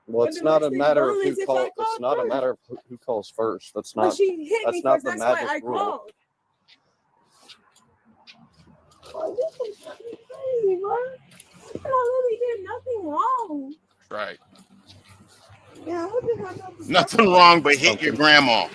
Speaker 12: Well, it's not a matter of who calls. It's not a matter of who calls first. That's not.
Speaker 10: She hit
Speaker 12: That's
Speaker 10: me
Speaker 12: not
Speaker 10: first.
Speaker 12: the
Speaker 10: That's why I
Speaker 12: magic rule.
Speaker 10: called. me, bro. I really did nothing wrong.
Speaker 1: Right.
Speaker 10: Yeah, I just have
Speaker 1: Nothing wrong but hit your grandma.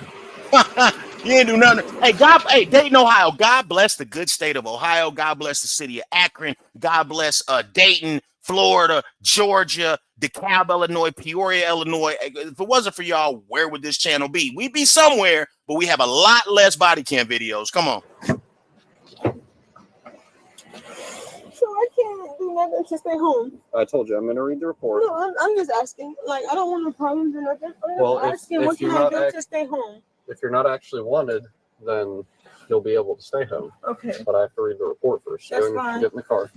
Speaker 1: You ain't do nothing. Hey, Dayton, Ohio. God bless the good state of Ohio. God bless the city of Akron. God bless Dayton, Florida, Georgia, DeKalb, Illinois, Peoria, Illinois. If it wasn't for y'all, where would this channel be? We'd be somewhere, but we have a lot less body cam videos. Come on.
Speaker 10: So I can't do nothing to stay home.
Speaker 12: I told you I'm going to read the report.
Speaker 10: No, I'm just asking. Like, I don't want no problems or nothing.
Speaker 12: Well,
Speaker 10: I'm asking, what can I do to stay home?
Speaker 12: If you're not actually wanted, then you'll be able to stay home.
Speaker 10: Okay.
Speaker 12: But I have to read the report first.
Speaker 10: That's
Speaker 12: Go
Speaker 10: fine.
Speaker 12: Get in the car.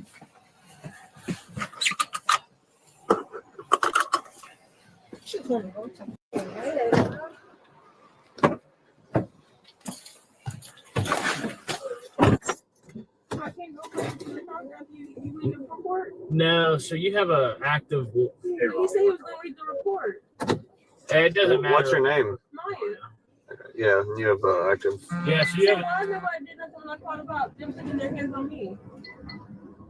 Speaker 9: No, so you have a active.
Speaker 10: He said he was going to read the report.
Speaker 9: It doesn't matter.
Speaker 12: What's your name?
Speaker 10: Maya.
Speaker 12: Yeah, you have active.
Speaker 9: Yeah, so you have.
Speaker 10: I nobody did nothing when I thought about them putting their hands on me.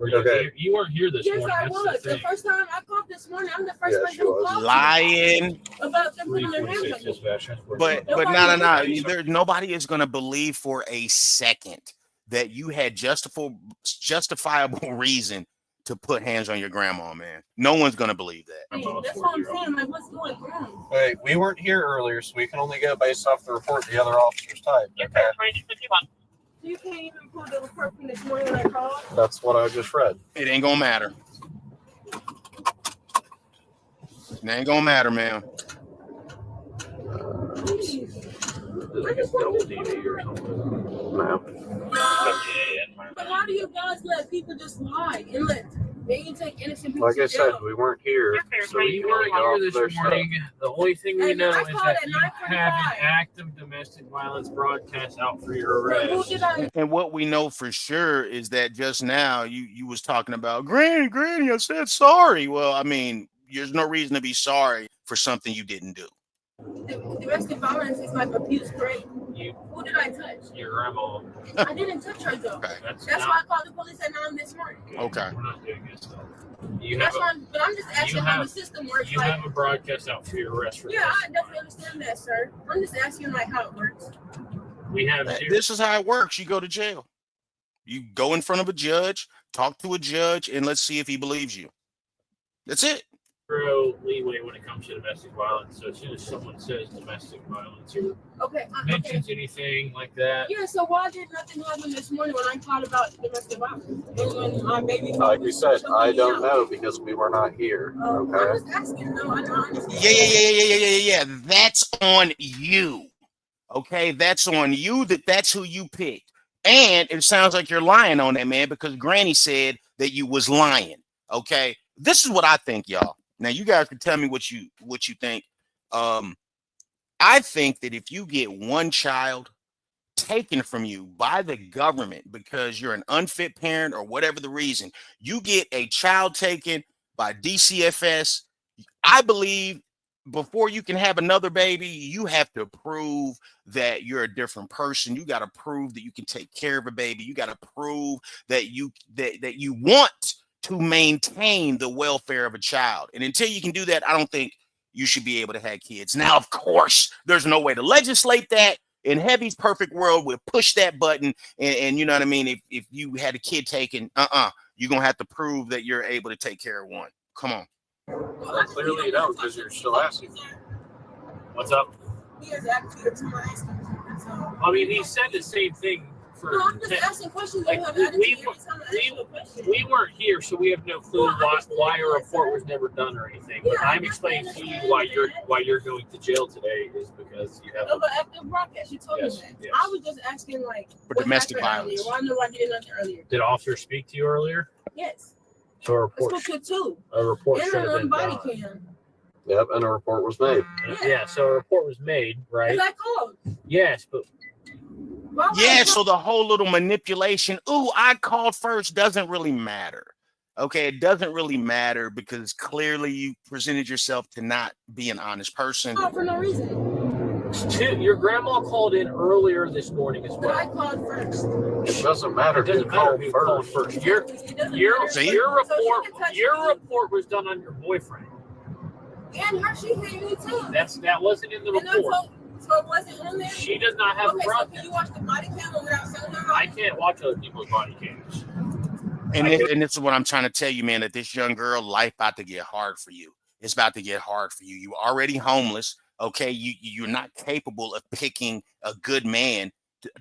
Speaker 12: Okay.
Speaker 9: You weren't here this morning.
Speaker 10: Yes, I was. The first time I called this morning, I'm the first person who called
Speaker 1: Lying.
Speaker 10: about them putting their hands on me.
Speaker 1: But no. Nobody is going to believe for a second that you had justifiable reason to put hands on your grandma, man. No one's going to believe that.
Speaker 10: That's what I'm saying. Like, what's going on?
Speaker 12: Hey, we weren't here earlier, so we can only go based off the report the other officers typed. Okay.
Speaker 10: You can't even pull the report from this morning when I called?
Speaker 12: That's what I just read.
Speaker 1: It ain't going to matter. It ain't going to matter, man.
Speaker 12: No.
Speaker 10: But why do you guys let people just lie and you take innocent people
Speaker 12: Like I
Speaker 10: to
Speaker 12: said,
Speaker 10: jail?
Speaker 12: we weren't here, so we
Speaker 9: You
Speaker 12: can only
Speaker 9: weren't
Speaker 12: go
Speaker 9: here
Speaker 12: off their
Speaker 9: this morning.
Speaker 12: stuff.
Speaker 9: The only thing we
Speaker 10: And
Speaker 9: know
Speaker 10: I
Speaker 9: is
Speaker 10: called
Speaker 9: that
Speaker 10: at
Speaker 9: you have an
Speaker 10: 9:45.
Speaker 9: active domestic violence broadcast out for your
Speaker 10: Who
Speaker 9: arrest.
Speaker 10: did I?
Speaker 1: And what we know for sure is that just now you was talking about Granny, I said sorry. Well, I mean, there's no reason to be sorry for something you didn't do.
Speaker 10: Domestic violence is like abuse, right? Who did I touch?
Speaker 9: Your grandma.
Speaker 10: I didn't touch her though.
Speaker 1: Okay.
Speaker 10: That's why I called the police at 9 this morning.
Speaker 1: Okay.
Speaker 9: We're not doing this though.
Speaker 10: But I'm just asking how the system works.
Speaker 9: You
Speaker 10: like,
Speaker 9: have a broadcast out for your arrest for
Speaker 10: yeah,
Speaker 9: this.
Speaker 10: I definitely understand that, sir. I'm just asking like how it works.
Speaker 9: We have
Speaker 1: This is how it works. You go to jail. You go in front of a judge, talk to a judge, and let's see if he believes you. That's it.
Speaker 9: zero leeway when it comes to domestic violence. So as soon as someone says domestic violence or mentions anything like that,
Speaker 10: Yeah, so why did nothing happen this morning when I called about domestic violence? When my baby
Speaker 12: Like we said, I don't know because we were not here. Okay.
Speaker 10: I'm just asking. No, I don't understand.
Speaker 1: Yeah. That's on you. Okay, that's on you. That's who you picked. And it sounds like you're lying on that, man, because Granny said that you was lying. Okay, this is what I think, y'all. Now you guys can tell me what you think. I think that if you get one child taken from you by the government because you're an unfit parent or whatever the reason, you get a child taken by DCFS, I believe before you can have another baby, you have to prove that you're a different person. You got to prove that you can take care of a baby. You got to prove that you want to maintain the welfare of a child. And until you can do that, I don't think you should be able to have kids. Now, of course, there's no way to legislate that. In Heavy's perfect world, we'll push that button. And you know what I mean? If you had a kid taken, you're going to have to prove that you're able to take care of one. Come on.
Speaker 12: Well, clearly you don't because you're still asking.
Speaker 9: what's up?
Speaker 10: He has attitude to my asking.
Speaker 9: I mean, he said the same thing for.
Speaker 10: No, I'm just asking questions.
Speaker 9: Like,
Speaker 10: You have attitude
Speaker 9: we
Speaker 10: every time I ask you a question.
Speaker 9: weren't here, so we have no clue
Speaker 10: No, I
Speaker 9: why a
Speaker 10: understand
Speaker 9: report
Speaker 10: that,
Speaker 9: was never done or anything. But
Speaker 10: Yeah,
Speaker 9: I'm explaining to you why you're going to jail today is because you have.
Speaker 10: No, but after the broadcast, you told
Speaker 9: Yes,
Speaker 10: me that.
Speaker 9: yes.
Speaker 10: I was just asking, like,
Speaker 1: For
Speaker 10: what
Speaker 1: domestic
Speaker 10: happened
Speaker 1: violence.
Speaker 10: earlier? Why nobody did nothing earlier?
Speaker 9: Did officers speak to you earlier?
Speaker 10: Yes.
Speaker 9: So a
Speaker 10: I
Speaker 9: report.
Speaker 10: spoke to two.
Speaker 9: A report
Speaker 10: And
Speaker 9: should have
Speaker 10: on
Speaker 9: been
Speaker 10: body
Speaker 9: done.
Speaker 10: cam.
Speaker 12: Yep, and a report was made.
Speaker 9: Yeah, so a report was made, right?
Speaker 10: Because I called.
Speaker 9: Yes, but
Speaker 10: Why would I
Speaker 1: Yeah,
Speaker 10: call?
Speaker 1: so the whole little manipulation, I called first, doesn't really matter. Okay, it doesn't really matter because clearly you presented yourself to not be an honest person.
Speaker 10: Oh, for no reason.
Speaker 9: Your grandma called in earlier this morning as well.
Speaker 10: But I called first.
Speaker 12: It doesn't matter
Speaker 9: It doesn't matter who called first. Your report was done on your boyfriend.
Speaker 10: And her, she hit me too.
Speaker 9: That wasn't in the report.
Speaker 10: So it wasn't on there?
Speaker 9: She does not have a
Speaker 10: so
Speaker 9: broadcast.
Speaker 10: can you watch the body cam without showing her?
Speaker 9: I can't watch other people's body cams.
Speaker 1: And this is what I'm trying to tell you, man, that this young girl, life about to get hard for you. It's about to get hard for you. You're already homeless. Okay. You're not capable of picking a good man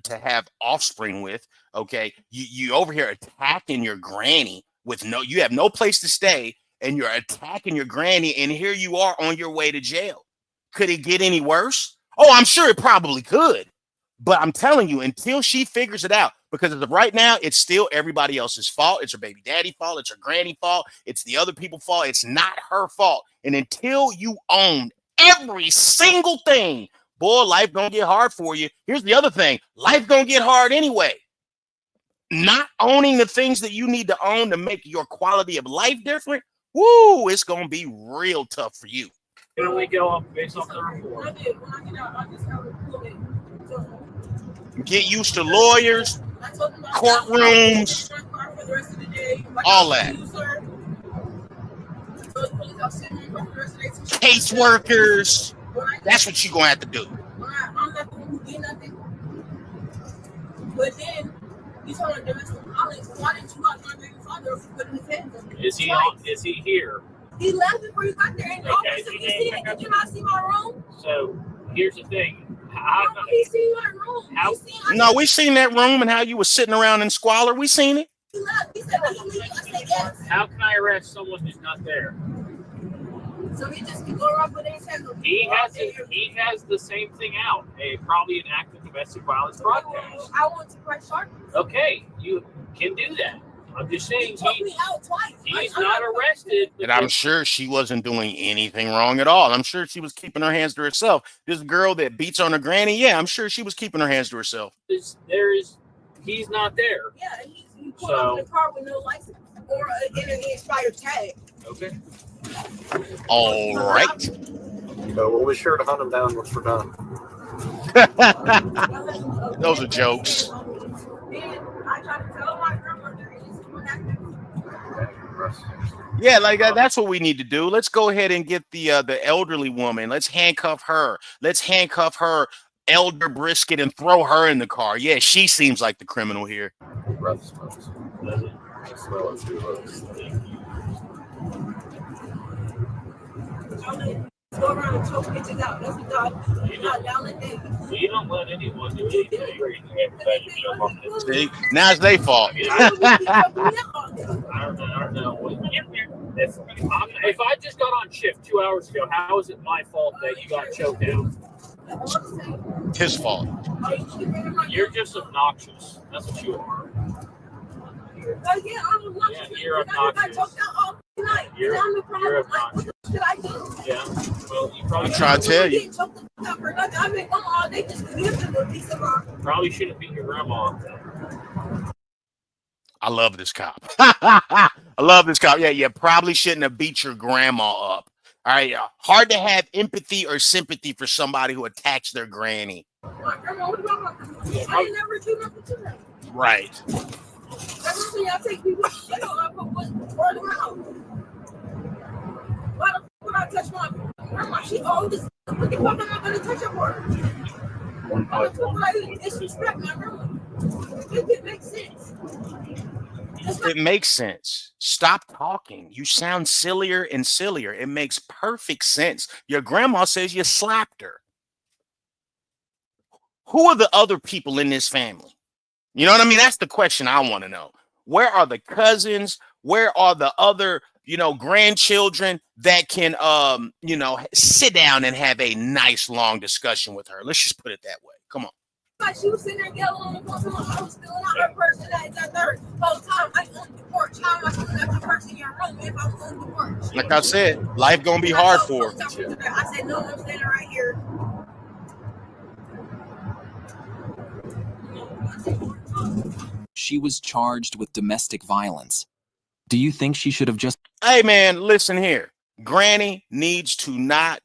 Speaker 1: to have offspring with. Okay. You over here attacking your granny you have no place to stay, and you're attacking your granny. And here you are on your way to jail. Could it get any worse? Oh, I'm sure it probably could. But I'm telling you, until she figures it out, because as of right now, it's still everybody else's fault. It's her baby daddy fault. It's her granny fault. It's the other people's fault. It's not her fault. And until you own every single thing, boy, life gonna get hard for you. Here's the other thing. Life gonna get hard anyway. Not owning the things that you need to own to make your quality of life different, woo, it's gonna be real tough for you.
Speaker 9: Can only go up based off the report.
Speaker 1: Get used to lawyers, courtrooms, all that. Caseworkers. That's what you're going to have to do.
Speaker 10: But then, you told him domestic violence. Why didn't you watch my baby father if you put his hands on him?
Speaker 9: Is he here?
Speaker 10: He left before you got there. And
Speaker 9: Okay,
Speaker 10: officer, you see it? Did you not see my room?
Speaker 9: So here's the thing.
Speaker 10: He seen my room.
Speaker 1: No, we seen that room and how you was sitting around in squalor. We seen it.
Speaker 10: He left. He said, "Will you leave?" I said, "Yes."
Speaker 9: How can I arrest someone who's not there?
Speaker 10: So he just can go around with his hands.
Speaker 9: He has the same thing out. Probably an active domestic violence broadcast.
Speaker 10: I want to press charges.
Speaker 9: Okay, you can do that. I'm just saying
Speaker 10: He took me out twice.
Speaker 9: He's not arrested.
Speaker 1: And I'm sure she wasn't doing anything wrong at all. I'm sure she was keeping her hands to herself. This girl that beats on her granny, yeah, I'm sure she was keeping her hands to herself.
Speaker 9: He's not there.
Speaker 10: Yeah, he pulled out in the car with no license or an expired tag.
Speaker 9: Okay.
Speaker 1: All right.
Speaker 12: So we'll be sure to hunt him down once we're done.
Speaker 1: Those are jokes.
Speaker 10: And I tried to tell my grandmother what happened.
Speaker 1: Yeah, like that's what we need to do. Let's go ahead and get the elderly woman. Let's handcuff her. Let's handcuff her elder brisket and throw her in the car. Yeah, she seems like the criminal here.
Speaker 10: Go around and choke bitches out. That's what God.
Speaker 9: You don't let anyone do anything.
Speaker 1: See, now it's their fault.
Speaker 9: I don't know. If I just got on shift 2 hours ago, how is it my fault that you got choked out?
Speaker 1: His fault.
Speaker 9: You're just obnoxious. That's what you are.
Speaker 10: Yeah, I'm obnoxious.
Speaker 9: Yeah, you're obnoxious.
Speaker 10: I choked out all night.
Speaker 9: You're obnoxious.
Speaker 10: What did I do?
Speaker 9: Yeah. Well, you probably
Speaker 1: I'm trying to tell you.
Speaker 9: Probably shouldn't beat your grandma.
Speaker 1: I love this cop. I love this cop. Yeah, you probably shouldn't have beat your grandma up. All right. Hard to have empathy or sympathy for somebody who attacks their granny.
Speaker 10: My grandma, what about my I never do nothing to her.
Speaker 1: Right.
Speaker 10: That's when y'all take people shit on her, but word around. Why the fuck would I touch my grandma? She old as fuck. What the fuck am I gonna touch her for? Why the fuck would I disrespect my grandma? It makes sense.
Speaker 1: It makes sense. Stop talking. You sound sillier and sillier. It makes perfect sense. Your grandma says you slapped her. Who are the other people in this family? You know what I mean? That's the question I want to know. Where are the cousins? Where are the other, grandchildren that can, sit down and have a nice long discussion with her? Let's just put it that way. Come on.
Speaker 10: Like she was sitting there yelling on the phone. I was filling out her purse and that third whole time I on the porch. How am I filling out your purse in your room if I'm on the porch?
Speaker 1: Like I said, life gonna be hard for her.
Speaker 10: I said, no, I'm standing right here.
Speaker 8: She was charged with domestic violence. Do you think she should have just...
Speaker 1: Hey, man, listen here. Granny needs to not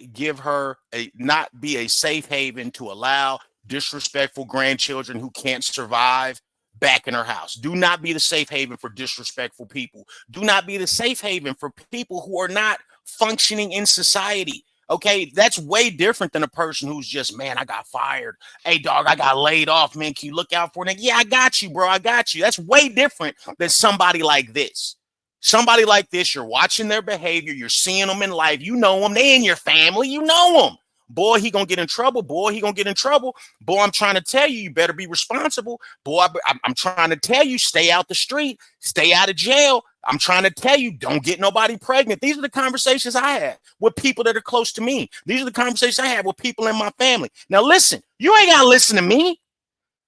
Speaker 1: be a safe haven to allow disrespectful grandchildren who can't survive back in her house. Do not be the safe haven for disrespectful people. Do not be the safe haven for people who are not functioning in society. Okay, that's way different than a person who's just, man, I got fired. Hey, dog, I got laid off. Man, can you look out for it? Yeah, I got you, bro. I got you. That's way different than somebody like this. Somebody like this, you're watching their behavior. You're seeing them in life. You know them. They in your family. You know them. Boy, he gonna get in trouble. Boy, he gonna get in trouble. Boy, I'm trying to tell you, you better be responsible. Boy, I'm trying to tell you, stay out the street, stay out of jail. I'm trying to tell you, don't get nobody pregnant. These are the conversations I have with people that are close to me. These are the conversations I have with people in my family. Now, listen, you ain't gotta listen to me.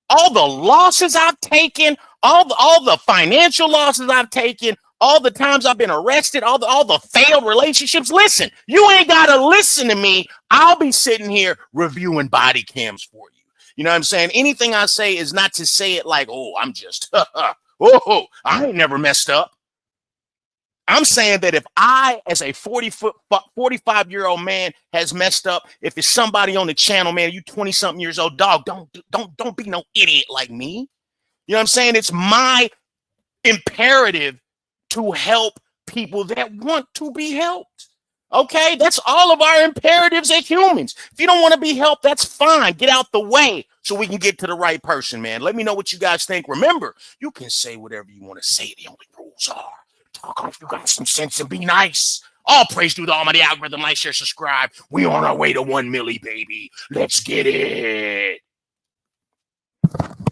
Speaker 1: All the losses I've taken, all the financial losses I've taken, all the times I've been arrested, all the failed relationships. Listen, you ain't got to listen to me. I'll be sitting here reviewing body cams for you. You know what I'm saying? Anything I say is not to say it like, oh, I'm just, oh, I ain't never messed up. I'm saying that if I, as a 45-year-old man, has messed up, if it's somebody on the channel, man, you 20-something years old, dog, don't be no idiot like me. You know what I'm saying? It's my imperative to help people that want to be helped. Okay, that's all of our imperatives as humans. If you don't want to be helped, that's fine. Get out the way so we can get to the right person, man. Let me know what you guys think. Remember, you can say whatever you want to say. The only rules are talk like you got some sense and be nice. All praise to the almighty algorithm. Like, share, subscribe. We on our way to 1 milli, baby. Let's get it.